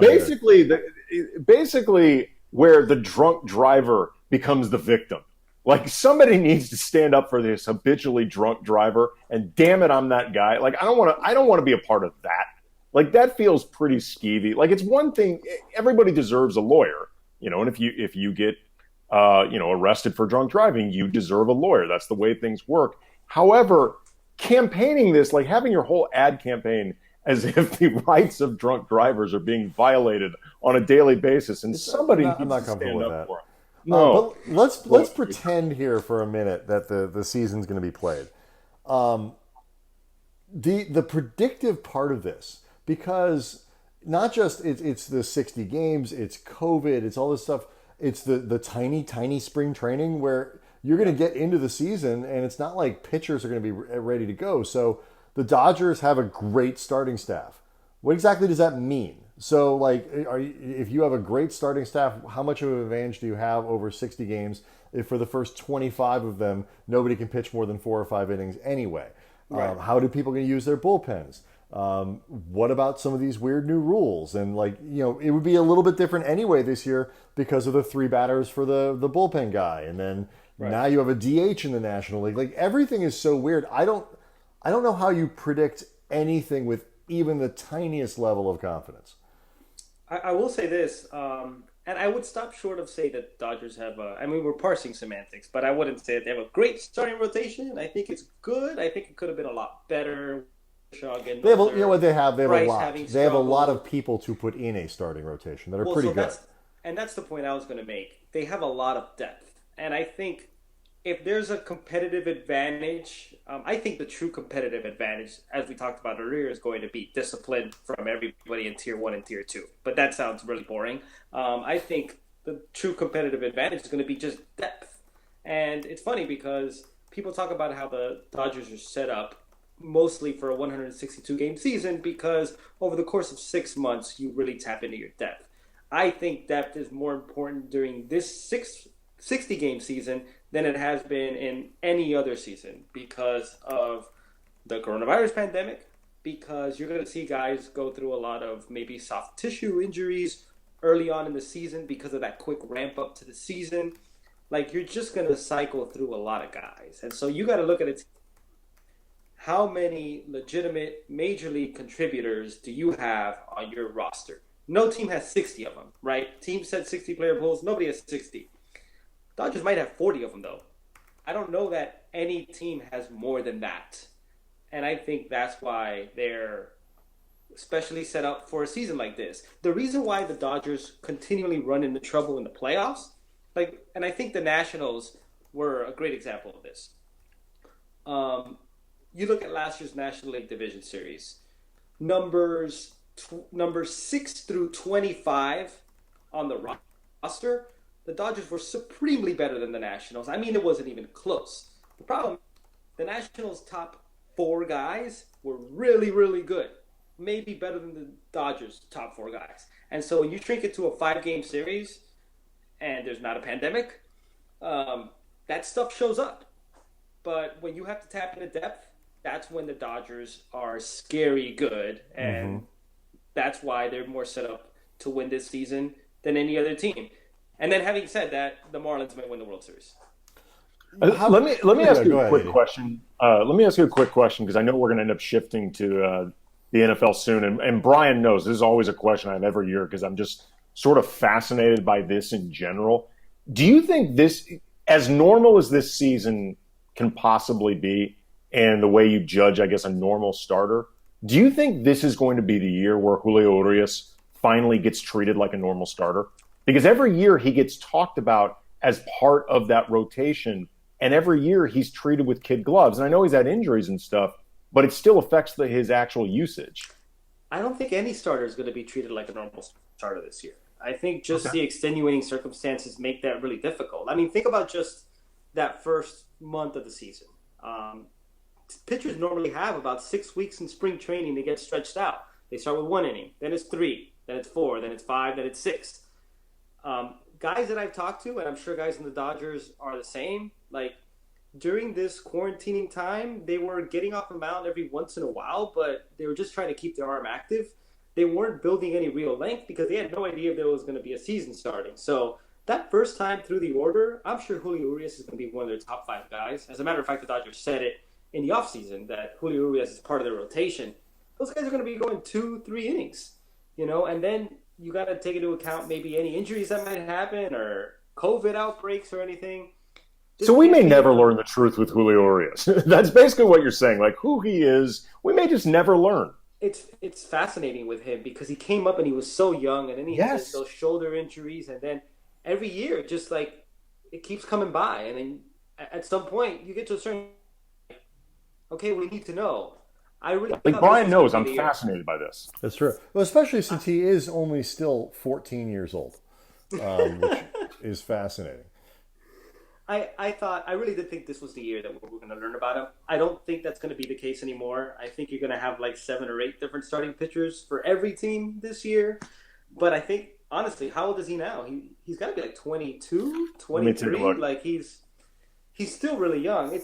Basically, where the drunk driver becomes the victim. Like somebody needs to stand up for this habitually drunk driver, and damn it, I'm that guy. Like I don't want to be a part of that. Like that feels pretty skeevy. Like it's one thing. Everybody deserves a lawyer, and if you get arrested for drunk driving, you deserve a lawyer. That's the way things work. However, campaigning this, like having your whole ad campaign as if the rights of drunk drivers are being violated on a daily basis, and somebody needs I'm not to comfortable stand with up that. for it. No, but let's pretend here for a minute that the season's going to be played. The predictive part of this, because not just it's the 60 games, it's COVID, it's all this stuff. It's the tiny spring training where you're going to get into the season and it's not like pitchers are going to be ready to go. So the Dodgers have a great starting staff. What exactly does that mean? So like, if you have a great starting staff, how much of an advantage do you have over 60 games if for the first 25 of them, nobody can pitch more than 4 or 5 innings anyway? Right. How do people going to use their bullpens? What about some of these weird new rules? And it would be a little bit different anyway this year because of the 3 batters for the bullpen guy. And then now you have a DH in the National League. Like everything is so weird. I don't know how you predict anything with even the tiniest level of confidence. I will say this, and I would stop short of say that Dodgers have we're parsing semantics, but I wouldn't say that they have a great starting rotation. I think it's good. I think it could have been a lot better. They have they have a lot. They have a lot of people to put in a starting rotation that are pretty good. That's the point I was going to make. They have a lot of depth, and I think if there's a competitive advantage, I think the true competitive advantage, as we talked about earlier, is going to be discipline from everybody in Tier 1 and Tier 2. But that sounds really boring. I think the true competitive advantage is going to be just depth. And it's funny because people talk about how the Dodgers are set up mostly for a 162-game season because over the course of 6 months, you really tap into your depth. I think depth is more important during this 60-game season than it has been in any other season because of the coronavirus pandemic, because you're going to see guys go through a lot of maybe soft tissue injuries early on in the season because of that quick ramp up to the season. Like you're just going to cycle through a lot of guys. And so you got to look at it. How many legitimate major league contributors do you have on your roster? No team has 60 of them, right? Team said 60-player pools. Nobody has 60. Dodgers might have 40 of them, though. I don't know that any team has more than that. And I think that's why they're especially set up for a season like this. The reason why the Dodgers continually run into trouble in the playoffs, and I think the Nationals were a great example of this. You look at last year's National League Division Series. Numbers 6 through 25 on the roster, the Dodgers were supremely better than the Nationals. I mean, it wasn't even close. The problem, the Nationals' top 4 guys were really, really good. Maybe better than the Dodgers' top 4 guys. And so when you shrink it to a 5-game series and there's not a pandemic, that stuff shows up. But when you have to tap into depth, that's when the Dodgers are scary good. And that's why they're more set up to win this season than any other team. And then having said that, the Marlins might win the World Series. Let me ask you a quick question. Let me ask you a quick question because I know we're going to end up shifting to the NFL soon. And Brian knows this is always a question I have every year because I'm just sort of fascinated by this in general. Do you think this, as normal as this season can possibly be, and the way you judge, I guess, a normal starter, do you think this is going to be the year where Julio Urias finally gets treated like a normal starter? Because every year he gets talked about as part of that rotation, and every year he's treated with kid gloves. And I know he's had injuries and stuff, but it still affects his actual usage. I don't think any starter is going to be treated like a normal starter this year. I think just Okay. the extenuating circumstances make that really difficult. I mean, think about just that first month of the season. Um, Pitchers normally have about 6 weeks in spring training to get stretched out. They start with one inning, then it's three, then it's four, then it's five, then it's six. Guys that I've talked to, and I'm sure guys in the Dodgers are the same, like during this quarantining time, they were getting off the mound every once in a while, but they were just trying to keep their arm active. They weren't building any real length because they had no idea if there was going to be a season starting. So that first time through the order, I'm sure Julio Urias is going to be one of their top five guys. As a matter of fact, the Dodgers said it in the offseason that Julio Urias is part of their rotation. Those guys are going to be going 2-3 innings, and then you got to take into account maybe any injuries that might happen or COVID outbreaks or anything. So we may never learn the truth with Julio Urias. That's basically what you're saying. Like who he is, we may just never learn. It's fascinating with him because he came up and he was so young, and then he had those shoulder injuries, and then every year just like it keeps coming by, and then at some point you get to a certain okay, we need to know. I really like Brian knows I'm fascinated by this. That's true. Well, especially since he is only still 14 years old, which is fascinating. I really did think this was the year that we were going to learn about him. I don't think that's going to be the case anymore. I think you're going to have like 7 or 8 different starting pitchers for every team this year. But I think, honestly, how old is he now? He's got to be like 22, 23. Like he's still really young.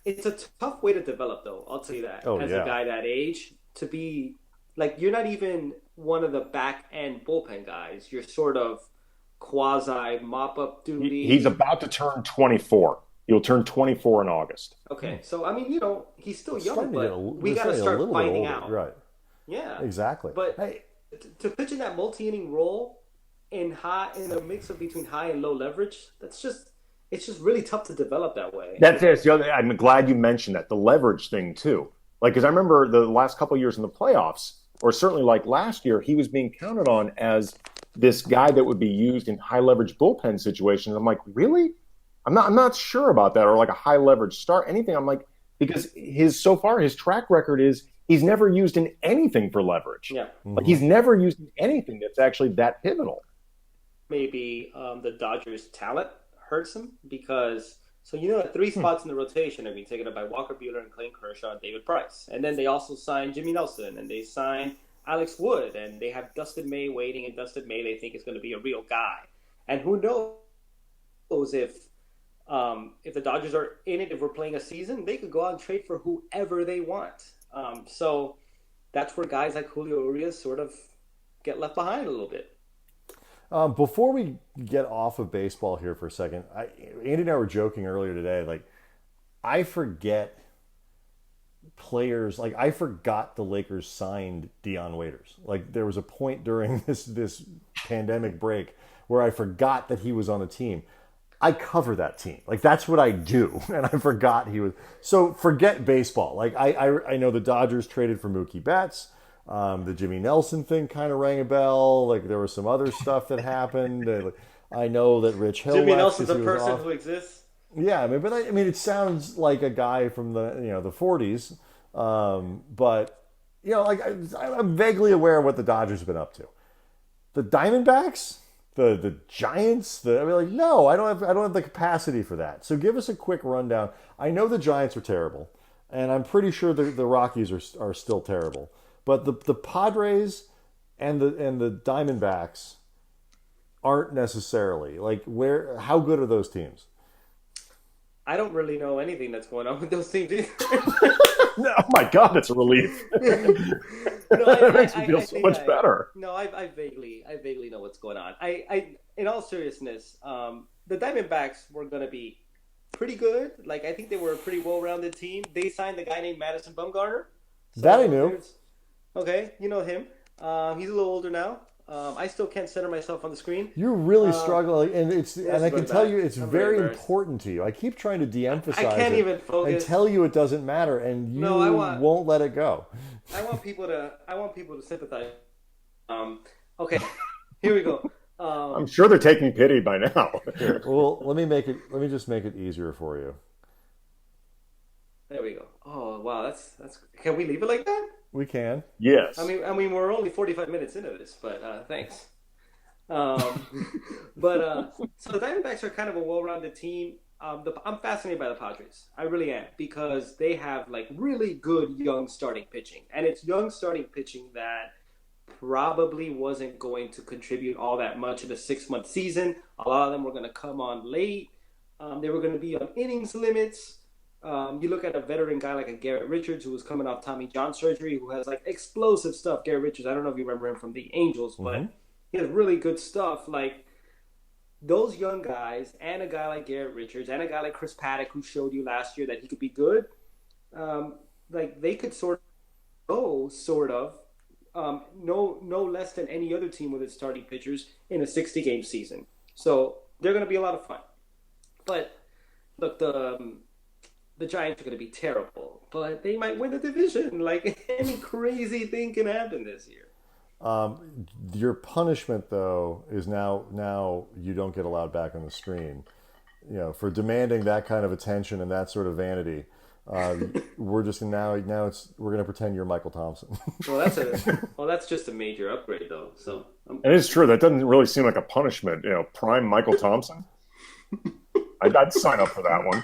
It's a tough way to develop, though. I'll tell you that. As a guy that age, to be like, you're not even one of the back end bullpen guys. You're sort of quasi mop-up duty. He's about to turn 24. He'll turn 24 in August. Okay, so I mean, he's still young, but we got to start finding out. Right. Yeah. Exactly. But to pitch in that multi-inning role in a mix of between high and low leverage, it's just really tough to develop that way. That's the other. I'm glad you mentioned that, the leverage thing too. Like, because I remember the last couple of years in the playoffs, or certainly like last year, he was being counted on as this guy that would be used in high leverage bullpen situations. I'm like, really? I'm not sure about that, or like a high leverage start, anything. I'm like, because his track record is he's never used in anything for leverage. Yeah. Like he's never used in anything that's actually that pivotal. Maybe the Dodgers' talent hurts him because the 3 spots in the rotation are being taken up by Walker Buehler and Clayton Kershaw and David Price. And then they also signed Jimmy Nelson and they signed Alex Wood, and they have Dustin May waiting, and Dustin May they think is going to be a real guy. And who knows if the Dodgers are in it, if we're playing a season, they could go out and trade for whoever they want. So that's where guys like Julio Urias sort of get left behind a little bit. Before we get off of baseball here for a second, Andy and I were joking earlier today. Like, I forget players. Like, I forgot the Lakers signed Dion Waiters. Like, there was a point during this pandemic break where I forgot that he was on the team. I cover that team. Like, that's what I do, and I forgot he was. So forget baseball. Like, I know the Dodgers traded for Mookie Betts. The Jimmy Nelson thing kind of rang a bell. Like, there was some other stuff that happened. I know that Rich Hill. Jimmy Nelson's a person who exists. Yeah, I mean, it sounds like a guy from the the 40s, but like I'm vaguely aware of what the Dodgers have been up to. The Diamondbacks, the Giants. No, I don't have the capacity for that. So give us a quick rundown. I know the Giants are terrible, and I'm pretty sure the Rockies are still terrible. But the Padres and the Diamondbacks aren't necessarily like how good are those teams? I don't really know anything that's going on with those teams either. No, oh my God, that's a relief. That makes me feel so much better. No, I vaguely know what's going on. I in all seriousness, the Diamondbacks were going to be pretty good. Like, I think they were a pretty well-rounded team. They signed the guy named Madison Bumgarner. That I knew. Okay, you know him. He's a little older now. I still can't center myself on the screen. You're really struggling, and I can tell you it's very important to you. I keep trying to de-emphasize I can't even focus. and tell you it doesn't matter, and you won't let it go. I want people to sympathize. Okay, here we go. I'm sure they're taking pity by now. Well, let me just make it easier for you. There we go. Oh wow, that's. Can we leave it like that? We can. Yes. I mean, we're only 45 minutes into this, but thanks. Um, but so the Diamondbacks are kind of a well-rounded team. I'm fascinated by the Padres. I really am because they have like really good young starting pitching, and it's young starting pitching that probably wasn't going to contribute all that much in a 6-month season. A lot of them were going to come on late. They were going to be on innings limits. You look at a veteran guy like a Garrett Richards who was coming off Tommy John surgery, who has like explosive stuff. Garrett Richards, I don't know if you remember him from the Angels, but he has really good stuff. Like those young guys, and a guy like Garrett Richards, and a guy like Chris Paddock, who showed you last year that he could be good. Like they could no less than any other team with its starting pitchers in a 60-game season. So they're going to be a lot of fun. But look, the Giants are going to be terrible, but they might win the division. Like any crazy thing can happen this year. Your punishment, though, is now you don't get allowed back on the screen. You know, for demanding that kind of attention and that sort of vanity. We're just we're going to pretend you're Michael Thompson. Well, that's just a major upgrade, though. So and it's true. That doesn't really seem like a punishment. You know, prime Michael Thompson. I'd sign up for that one.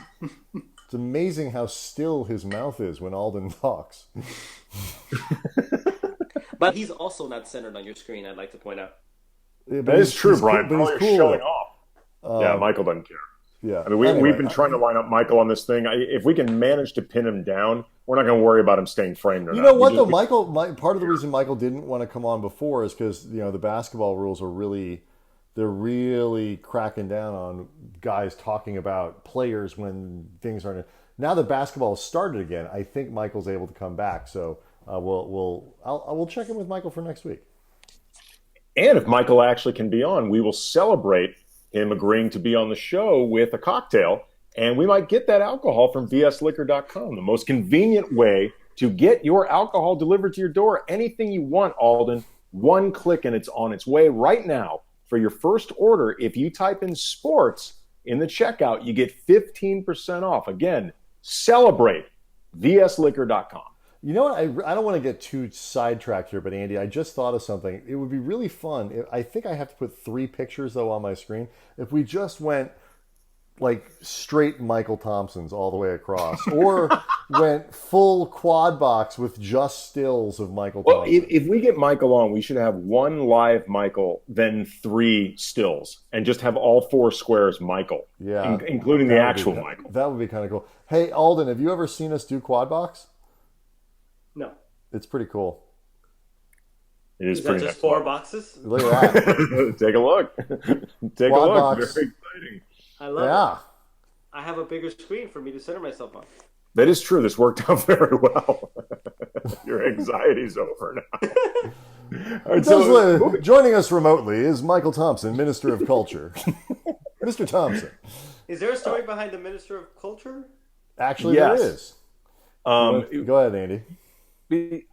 It's amazing how still his mouth is when Alden talks. But he's also not centered on your screen, I'd like to point out. Yeah, that is true, Brian. But he's cool. Showing off. Um, Yeah, Michael doesn't care. Yeah. I mean, we've been trying to line up Michael on this thing. If we can manage to pin him down, we're not going to worry about him staying framed or not. You know what, though? Part of the reason Michael didn't want to come on before is because, you know, the basketball rules are they're really cracking down on guys talking about players when things aren't. Now that basketball has started again, I think Michael's able to come back. So we'll check in with Michael for next week. And if Michael actually can be on, we will celebrate him agreeing to be on the show with a cocktail, and we might get that alcohol from vsliquor.com, the most convenient way to get your alcohol delivered to your door. Anything you want, Alden, one click and it's on its way right now. For your first order, if you type in sports in the checkout, you get 15% off. Again, celebrate vsliquor.com. You know what? I don't want to get too sidetracked here, but Andy, I just thought of something. It would be really fun. I think I have to put 3 pictures, though, on my screen. If we just went, like, straight Michael Thompsons all the way across. Or went full quad box with just stills of Michael Thompson. Well, if we get Michael on, we should have 1 live Michael, then 3 stills. And just have all 4 squares Michael. Yeah. Including the actual Michael. That would be kind of cool. Hey, Alden, have you ever seen us do quad box? No. It's pretty cool. It is that pretty just nice. 4 boxes? Look at that. Take a look. Take Quad a look. box. Very exciting. I love it. I have a bigger screen for me to center myself on. That is true. This worked out very well. Your anxiety's over now. All right, joining us remotely is Michael Thompson, Minister of Culture. Mr. Thompson. Is there a story behind the Minister of Culture? Actually, yes. There is. Go ahead, Andy.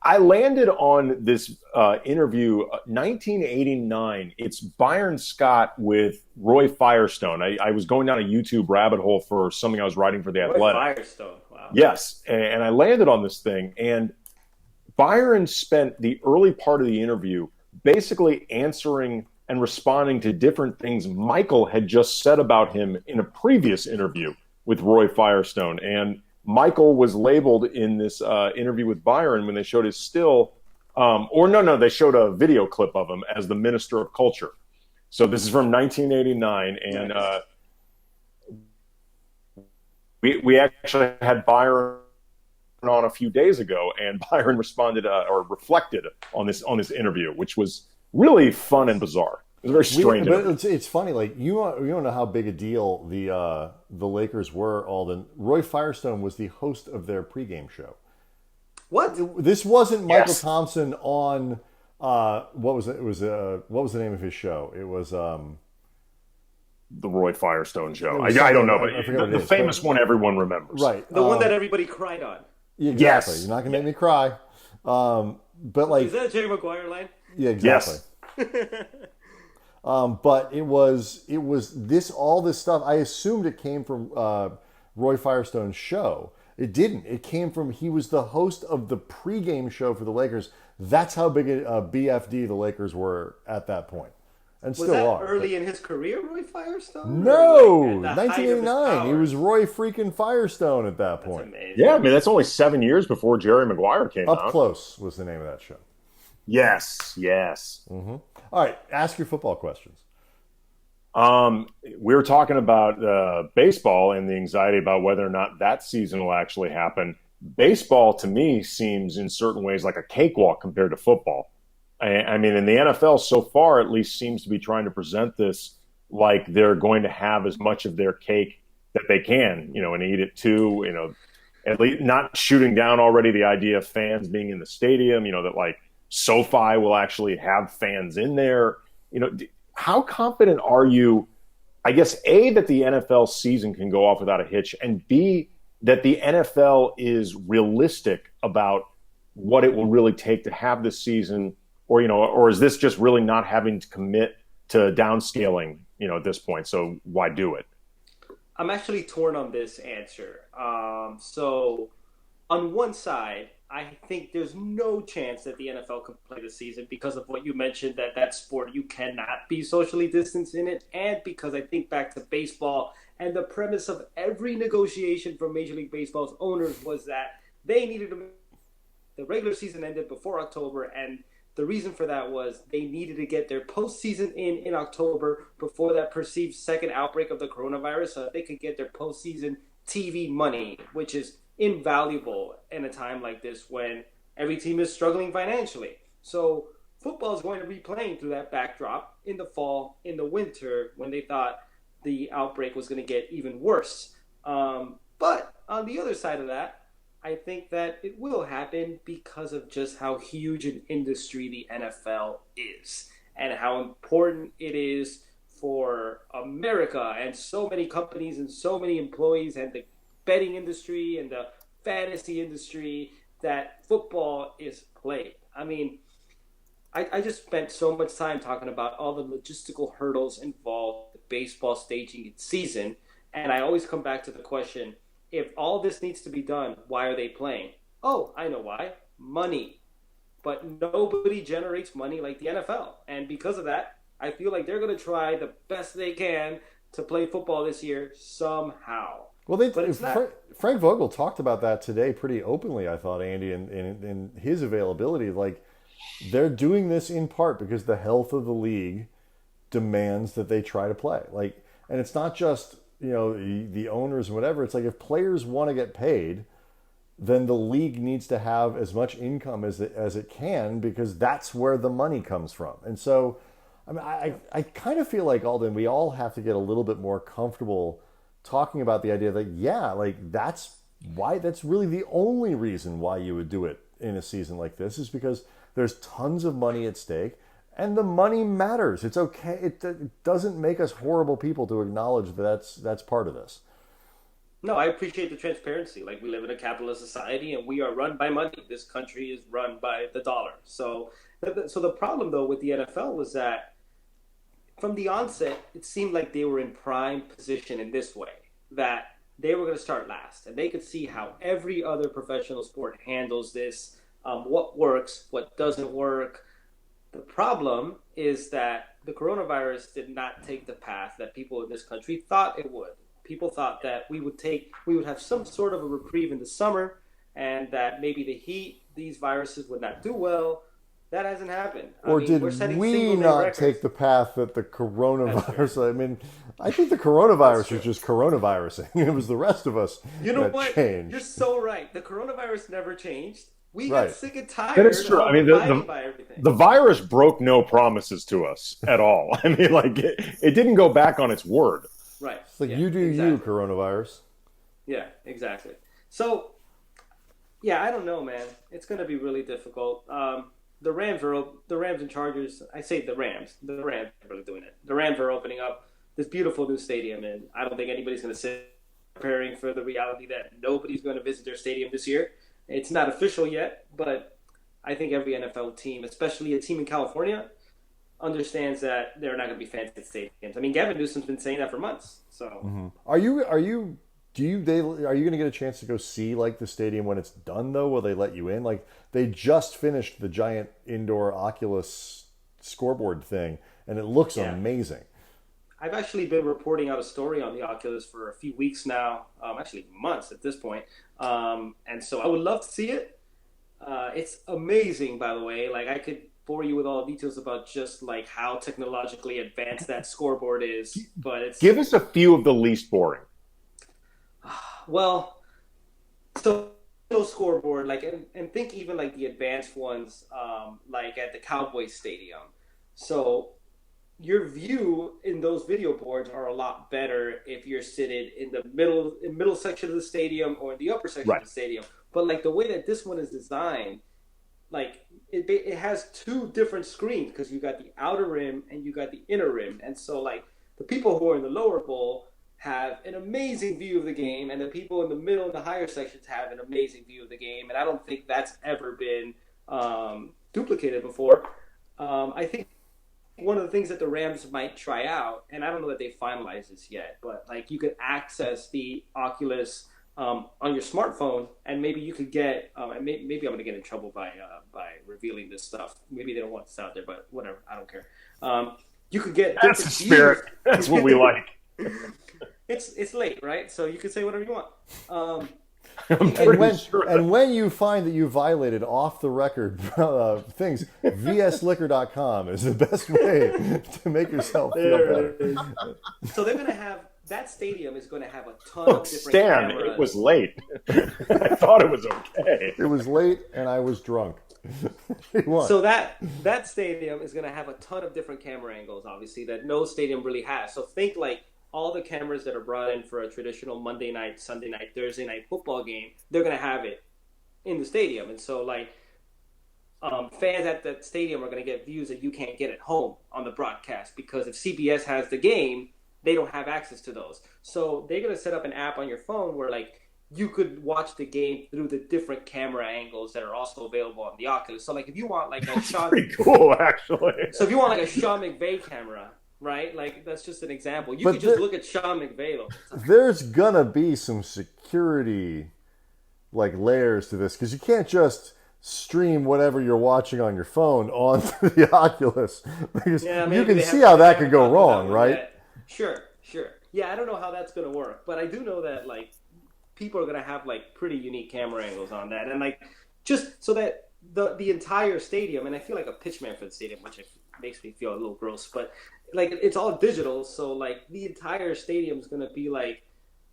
I landed on this interview, 1989. It's Byron Scott with Roy Firestone. I was going down a YouTube rabbit hole for something I was writing for The Athletic. Roy Firestone, wow. Yes, and I landed on this thing. And Byron spent the early part of the interview basically answering and responding to different things Michael had just said about him in a previous interview with Roy Firestone. And Michael was labeled in this interview with Byron when they showed his still, they showed a video clip of him as the Minister of Culture. So this is from 1989, and we actually had Byron on a few days ago, and Byron responded or reflected on this interview, which was really fun and bizarre. It was very strange. But it's funny, like you don't know how big a deal the Lakers were, Alden. Roy Firestone was the host of their pregame show. What? This wasn't Michael Thompson on what was it? It was what was the name of his show? It was the Roy Firestone show. I don't know, but the famous one everyone remembers. Right. The one that everybody cried on. Exactly. Yes. You're not gonna make me cry. But like, is that a Jerry Maguire line? Yeah, exactly. Yes. But it was all this stuff. I assumed it came from Roy Firestone's show, It didn't. It came from he was the host of the pregame show for the Lakers. That's how big a BFD the Lakers were at that point, and Was still that are. early in his career, Roy Firestone? No, Or like at the height of his 1989. He was powers? Roy freaking Firestone at that That's point. amazing. Yeah, I mean that's only 7 years before Jerry Maguire came Up out. Close was the name of that show. Yes. All right, ask your football questions. We were talking about baseball and the anxiety about whether or not that season will actually happen. Baseball, to me, seems in certain ways like a cakewalk compared to football. I mean, in the NFL so far, at least, seems to be trying to present this like they're going to have as much of their cake that they can, and eat it too. At least not shooting down already the idea of fans being in the stadium. That like SoFi will actually have fans in there. How confident are you, I guess, A, that the NFL season can go off without a hitch, and B, that the NFL is realistic about what it will really take to have this season, or is this just really not having to commit to downscaling, at this point? So why do it? I'm actually torn on this answer. So on one side, I think there's no chance that the NFL can play the season because of what you mentioned, that sport, you cannot be socially distanced in it. And because I think back to baseball, and the premise of every negotiation from Major League Baseball's owners was that they needed to, the regular season ended before October, and the reason for that was they needed to get their postseason in October before that perceived second outbreak of the coronavirus, so that they could get their postseason TV money, which is invaluable in a time like this when every team is struggling financially. So football is going to be playing through that backdrop in the fall, in the winter, when they thought the outbreak was going to get even worse. But on the other side of that, I think that it will happen because of just how huge an industry the NFL is and how important it is for America and so many companies and so many employees and the betting industry and the fantasy industry that football is played. I mean, I just spent so much time talking about all the logistical hurdles involved with baseball staging its season, and I always come back to the question, if all this needs to be done, why are they playing? Oh, I know why. Money. But nobody generates money like the NFL. And because of that, I feel like they're going to try the best they can to play football this year somehow. Well, Frank Vogel talked about that today pretty openly, I thought, Andy, in his availability. Like, they're doing this in part because the health of the league demands that they try to play. Like, and it's not just, the owners and whatever. It's like if players want to get paid, then the league needs to have as much income as it can, because that's where the money comes from. And so, I mean, I kind of feel like, Alden, we all have to get a little bit more comfortable talking about the idea that, that's really the only reason why you would do it in a season like this, is because there's tons of money at stake. And the money matters. It's okay. It doesn't make us horrible people to acknowledge that's part of this. No, I appreciate the transparency. Like, we live in a capitalist society and we are run by money. This country is run by the dollar. So the problem, though, with the NFL was that from the onset, it seemed like they were in prime position in this way, that they were going to start last. And they could see how every other professional sport handles this, what works, what doesn't work. The problem is that the coronavirus did not take the path that people in this country thought it would. People thought that we would have some sort of a reprieve in the summer, and that maybe the heat, these viruses would not do well. That hasn't happened. Did we not take the path that the coronavirus? I mean, I think the coronavirus was just coronavirusing. It was the rest of us that changed. You're so right. The coronavirus never changed. We Right. got sick and tired. That is true. of I mean, abiding by everything. the virus broke no promises to us at all. I mean, like it didn't go back on its word. Right. It's like, Yeah, you do exactly. you, coronavirus. Yeah, exactly. So, yeah, I don't know, man. It's going to be really difficult. The Rams and Chargers. I say the Rams. The Rams are really doing it. The Rams are opening up this beautiful new stadium, and I don't think anybody's going to sit preparing for the reality that nobody's going to visit their stadium this year. It's not official yet, but I think every NFL team, especially a team in California, understands that there are not going to be fans at stadiums. I mean, Gavin Newsom's been saying that for months. So, Are you Are you going to get a chance to go see like the stadium when it's done though? Will they let you in? Like they just finished the giant indoor Oculus scoreboard thing, and it looks amazing. I've actually been reporting out a story on the Oculus for a few weeks now, actually months at this point. And so I would love to see it. It's amazing, by the way. Like I could bore you with all the details about just like how technologically advanced that scoreboard is, but it's Give us a few of the least boring. well, so no scoreboard, like and think even like the advanced ones, like at the Cowboys Stadium. So your view in those video boards are a lot better if you're sitting in the middle section of the stadium or in the upper section of the stadium. But like the way that this one is designed, like it has two different screens because you got the outer rim and you got the inner rim, and so like the people who are in the lower bowl have an amazing view of the game, and the people in the middle and the higher sections have an amazing view of the game, and I don't think that's ever been duplicated before. I think one of the things that the Rams might try out, and I don't know that they finalized this yet, but like you could access the Oculus on your smartphone, and maybe you could get. Maybe I'm going to get in trouble by revealing this stuff. Maybe they don't want this out there, but whatever. I don't care. You could get. That's the spirit. That's what we like. It's late, right? So you can say whatever you want. And when you find that you violated off the record things, vsliquor.com is the best way to make yourself feel better. So they're going to have that stadium is going to have a ton of different cameras. It was late. I thought it was okay. It was late and I was drunk. So that stadium is going to have a ton of different camera angles, obviously, that no stadium really has. So think like all the cameras that are brought in for a traditional Monday night, Sunday night, Thursday night football game, they're going to have it in the stadium. And so like fans at that stadium are going to get views that you can't get at home on the broadcast, because if CBS has the game, they don't have access to those. So they're going to set up an app on your phone where like you could watch the game through the different camera angles that are also available on the Oculus. So like if you want like a Sean, pretty cool actually. So if you want like a Sean McVay camera, right? Like that's just an example. You could just look at Sean McVay. There's gonna be some security like layers to this, because you can't just stream whatever you're watching on your phone onto the Oculus. Because you can see how that could go wrong, right? Sure. Yeah, I don't know how that's gonna work, but I do know that like people are gonna have like pretty unique camera angles on that, and like just so that the entire stadium, and I feel like a pitchman for the stadium, which makes me feel a little gross, but like it's all digital, so like the entire stadium is gonna be like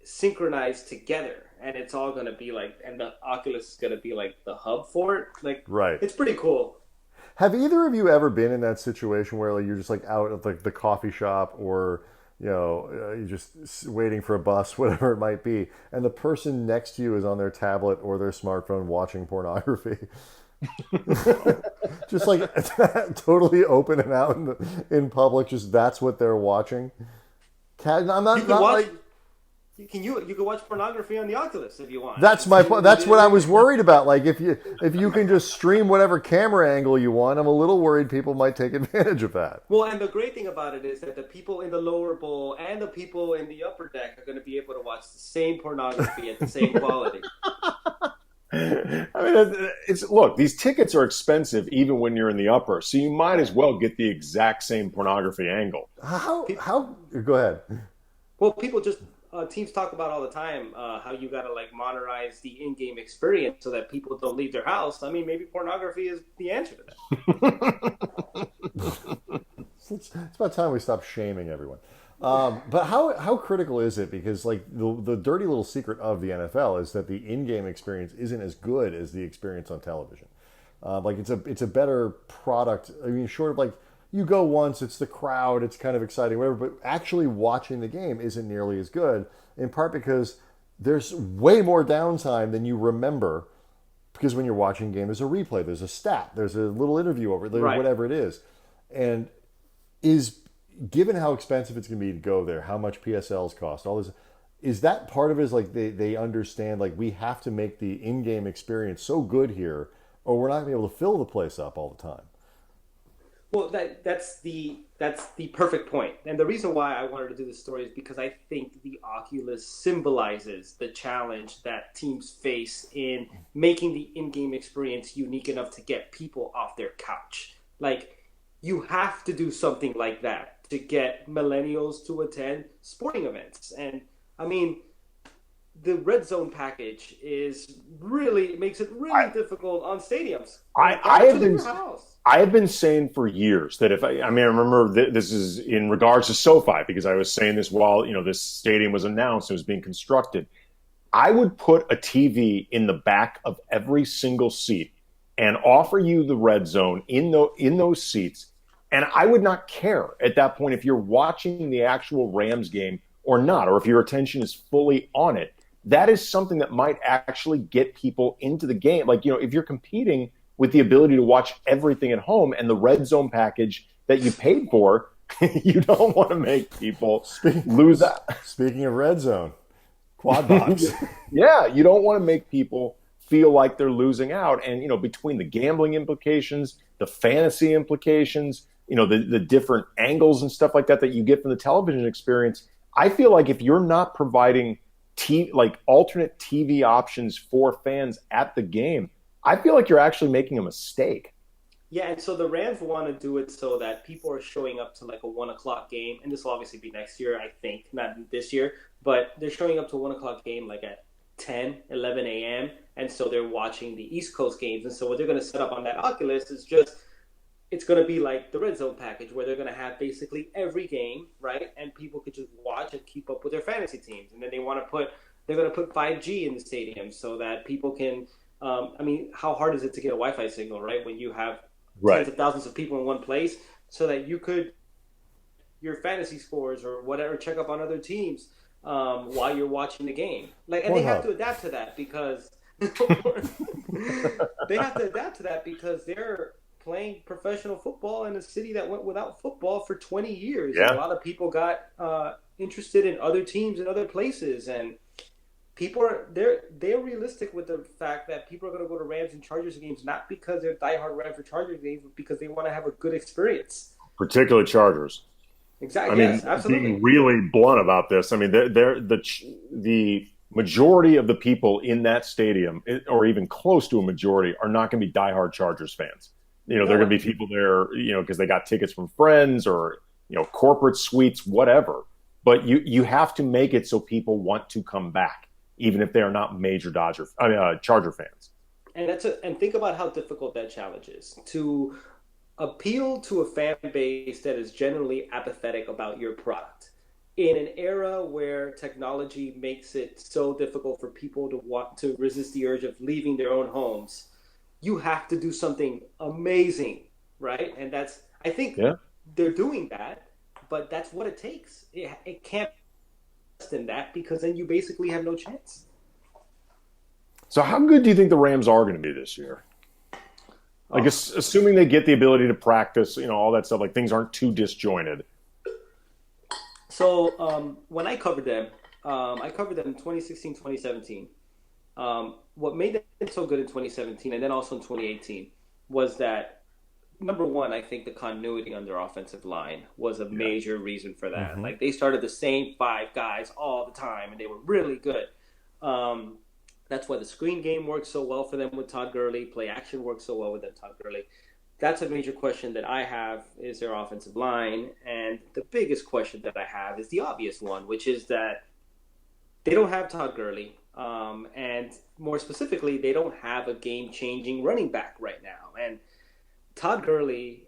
synchronized together, and it's all gonna be like, and the Oculus is gonna be like the hub for it. Like, right, it's pretty cool. Have either of you ever been in that situation where like you're just like out at like the coffee shop, or you're just waiting for a bus, whatever it might be, and the person next to you is on their tablet or their smartphone watching pornography? Just like totally open and out in public, just that's what they're watching. You can watch pornography on the Oculus if you want. That's my point. That's what I was worried about. Like if you can just stream whatever camera angle you want, I'm a little worried people might take advantage of that. Well, and the great thing about it is that the people in the lower bowl and the people in the upper deck are going to be able to watch the same pornography at the same quality. I mean, look, these tickets are expensive even when you're in the upper, so you might as well get the exact same pornography angle. How? Go ahead. Well, people just teams talk about all the time how you got to like monetize the in-game experience so that people don't leave their house. I mean, maybe pornography is the answer to that. It's about time we stop shaming everyone. But how critical is it? Because like the dirty little secret of the NFL is that the in-game experience isn't as good as the experience on television. Like it's a better product. I mean, short of like you go once, it's the crowd, it's kind of exciting, whatever. But actually watching the game isn't nearly as good. In part because there's way more downtime than you remember. Because when you're watching a game, there's a replay, there's a stat, there's a little interview over there, whatever it is, and given how expensive it's going to be to go there, how much PSLs cost, all this, is that part of it is like they understand like we have to make the in-game experience so good here or we're not going to be able to fill the place up all the time? Well, that's the That's the perfect point. And the reason why I wanted to do this story is because I think the Oculus symbolizes the challenge that teams face in making the in-game experience unique enough to get people off their couch. Like, you have to do something like that to get millennials to attend sporting events. And I mean, the red zone package makes it really difficult on stadiums. I have been saying for years that I remember this is in regards to SoFi, because I was saying this while, this stadium was announced, it was being constructed. I would put a TV in the back of every single seat and offer you the red zone in those seats. And I would not care at that point if you're watching the actual Rams game or not, or if your attention is fully on it. That is something that might actually get people into the game. Like, if you're competing with the ability to watch everything at home and the red zone package that you paid for, you don't want to make people lose that. Speaking of red zone, quad box. Yeah, you don't want to make people feel like they're losing out. And, between the gambling implications, the fantasy implications, the different angles and stuff like that you get from the television experience, I feel like if you're not providing alternate TV options for fans at the game, I feel like you're actually making a mistake. Yeah, and so the Rams want to do it so that people are showing up to like a 1:00 game, and this will obviously be next year, I think, not this year, but they're showing up to a 1:00 game like at 10, 11 a.m., and so they're watching the East Coast games. And so what they're going to set up on that Oculus is it's going to be like the red zone package, where they're going to have basically every game, right? And people could just watch and keep up with their fantasy teams. And then they're going to put 5G in the stadium so that people can, how hard is it to get a Wi-Fi signal, right? When you have tens of thousands of people in one place, so that you could, your fantasy scores or whatever, check up on other teams while you're watching the game. And they have to adapt to that because they're playing professional football in a city that went without football for 20 years. Yeah. And a lot of people got interested in other teams in other places, and people they're realistic with the fact that people are going to go to Rams and Chargers games not because they're diehard Rams or Chargers games, but because they want to have a good experience. Particularly Chargers. Exactly. Yes, absolutely. Being really blunt about this, the majority of the people in that stadium, or even close to a majority, are not going to be diehard Chargers fans. They're going to be people there, because they got tickets from friends or, corporate suites, whatever. But you have to make it so people want to come back, even if they are not major Charger fans. And think about how difficult that challenge is to appeal to a fan base that is generally apathetic about your product. In an era where technology makes it so difficult for people to want to resist the urge of leaving their own homes, you have to do something amazing, right? And I think they're doing that, but that's what it takes. It can't be less than that, because then you basically have no chance. So how good do you think the Rams are going to be this year? I guess assuming they get the ability to practice, all that stuff, like things aren't too disjointed. So when I covered them in 2016, 2017. What made them so good in 2017 and then also in 2018 was that, number one, I think the continuity on their offensive line was a major reason for that. Mm-hmm. Like, they started the same 5 guys all the time, and they were really good. That's why the screen game worked so well for them with Todd Gurley. Play action worked so well with them, Todd Gurley. That's a major question that I have, is their offensive line. And the biggest question that I have is the obvious one, which is that they don't have Todd Gurley. And more specifically, they don't have a game-changing running back right now. And Todd Gurley,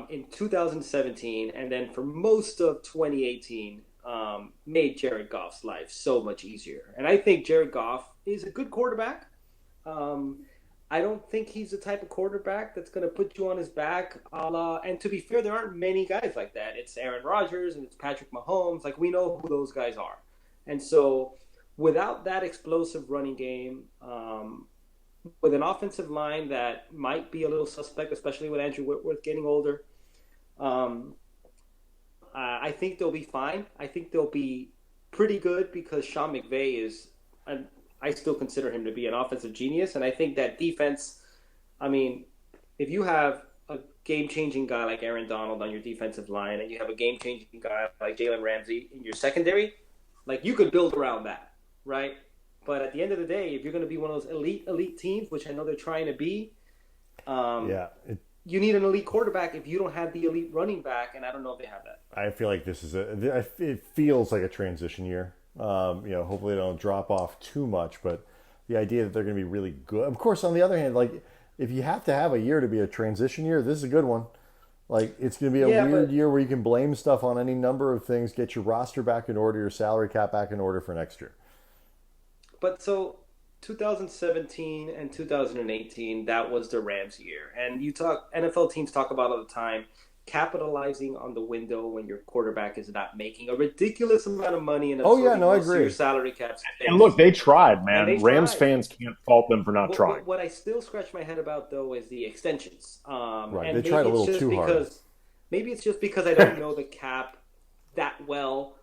in 2017, and then for most of 2018, made Jared Goff's life so much easier. And I think Jared Goff is a good quarterback. I don't think he's the type of quarterback that's going to put you on his back. And to be fair, there aren't many guys like that. It's Aaron Rodgers and it's Patrick Mahomes. Like, we know who those guys are. And so without that explosive running game, with an offensive line that might be a little suspect, especially with Andrew Whitworth getting older, I think they'll be fine. I think they'll be pretty good because Sean McVay is, I still consider him to be an offensive genius. And I think that defense, I mean, if you have a game-changing guy like Aaron Donald on your defensive line, and you have a game-changing guy like Jalen Ramsey in your secondary, like you could build around that, right? But at the end of the day, if you're going to be one of those elite teams, which I know they're trying to be, you need an elite quarterback if you don't have the elite running back, and I don't know if they have that. I feel like this is it feels like a transition year. Hopefully they don't drop off too much, but the idea that they're going to be really good. Of course, on the other hand, like if you have to have a year to be a transition year, this is a good one. Like it's going to be a weird year where you can blame stuff on any number of things, get your roster back in order, your salary cap back in order for next year. But so 2017 and 2018, that was the Rams year. And NFL teams talk about all the time, capitalizing on the window when your quarterback is not making a ridiculous amount of money and I agree. Your salary cap space. And look, they tried, man. Rams fans can't fault them for not trying. What I still scratch my head about, though, is the extensions. Right, they tried a little too hard. Maybe it's just because I don't know the cap that well,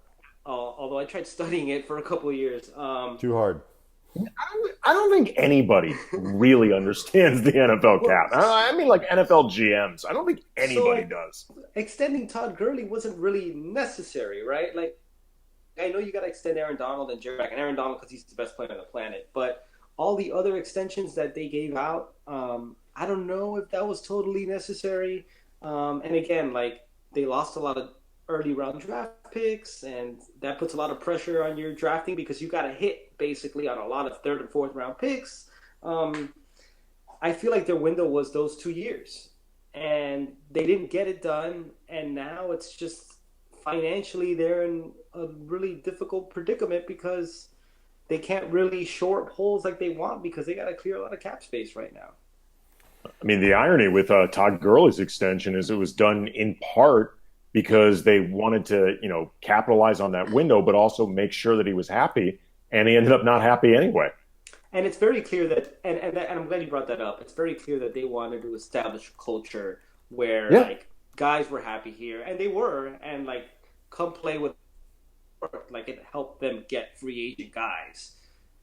although I tried studying it for a couple of years. Too hard. I don't think anybody really understands the NFL cap. I mean, like NFL GMs. I don't think anybody does. Extending Todd Gurley wasn't really necessary, right? Like, I know you got to extend Aaron Donald and Jared back, and Aaron Donald because he's the best player on the planet. But all the other extensions that they gave out, I don't know if that was totally necessary. And again, like they lost a lot of early round draft picks, and that puts a lot of pressure on your drafting because you got to hit basically on a lot of third and fourth round picks. I feel like their window was those 2 years, and they didn't get it done. And now it's just financially they're in a really difficult predicament because they can't really shore up holes like they want because they got to clear a lot of cap space right now. I mean, the irony with Todd Gurley's extension is it was done in part because they wanted to, capitalize on that window, but also make sure that he was happy, and he ended up not happy anyway. And it's very clear that, and I'm glad you brought that up, it's very clear that they wanted to establish a culture where, like, guys were happy here, and they were, and, like, come play with, like, it helped them get free agent guys.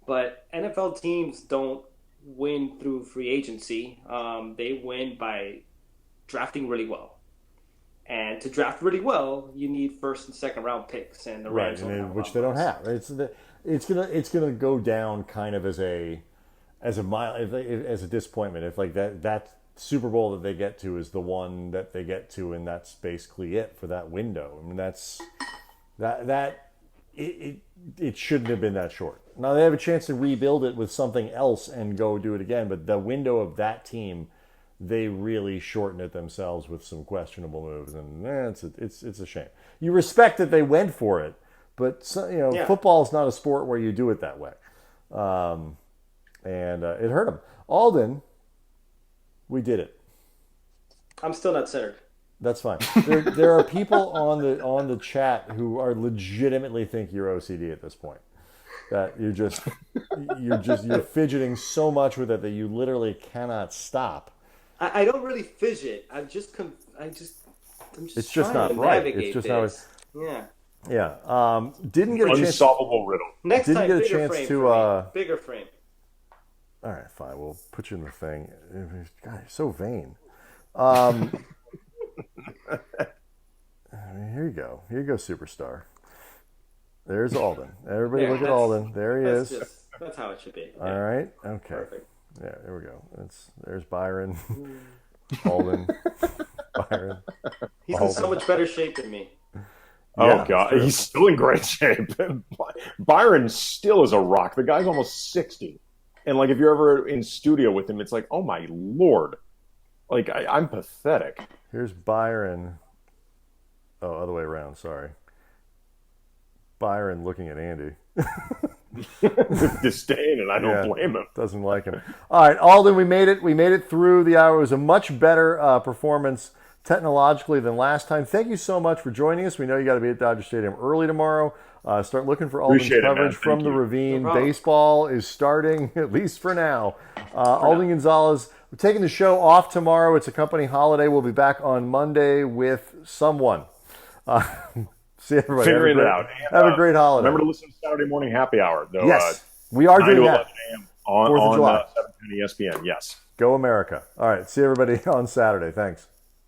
But NFL teams don't win through free agency. They win by drafting really well. And to draft really well, you need first and second round picks, and the Rams which they don't have. It's gonna go down kind of as a disappointment if like that Super Bowl that they get to is the one that they get to, and that's basically it for that window. I mean it shouldn't have been that short. Now they have a chance to rebuild it with something else and go do it again, but the window of that team, they really shortened it themselves with some questionable moves, and it's a shame. You respect that they went for it, but football is not a sport where you do it that way, and it hurt them. Alden, we did it. I'm still not centered. That's fine. There are people on the chat who are legitimately think you're OCD at this point. That you're fidgeting so much with it that you literally cannot stop. I don't really fidget. I'm just it's just not right. It's just this. not. Yeah. Didn't get a chance. Unsolvable riddle. Next didn't time, get a bigger chance frame to. Bigger frame. All right, fine. We'll put you in the thing. God, you're so vain. Here you go. Here you go, superstar. There's Alden. Everybody look at Alden. There he is. That's how it should be. All right. Okay. Perfect. Yeah, there we go. There's Byron, Alden, Byron. He's in so much better shape than me. Oh, God. He's still in great shape. Byron still is a rock. The guy's almost 60. And, like, if you're ever in studio with him, it's like, oh, my Lord. Like, I'm pathetic. Here's Byron. Oh, other way around. Sorry. Byron looking at Andy. With disdain, and I don't blame him. Doesn't like him. All right, Alden, we made it. We made it through the hour. It was a much better performance technologically than last time. Thank you so much for joining us. We know you got to be at Dodger Stadium early tomorrow. Start looking for Alden's coverage from the Ravine. No Baseball is starting, at least for now. Alden Gonzalez, we're taking the show off tomorrow. It's a company holiday. We'll be back on Monday with someone. See everybody. Figuring it out. Have a great holiday. Remember to listen to Saturday Morning Happy Hour. Though, yes, we are doing that. On 4th of July. 710 ESPN, yes. Go America. All right, see everybody on Saturday. Thanks.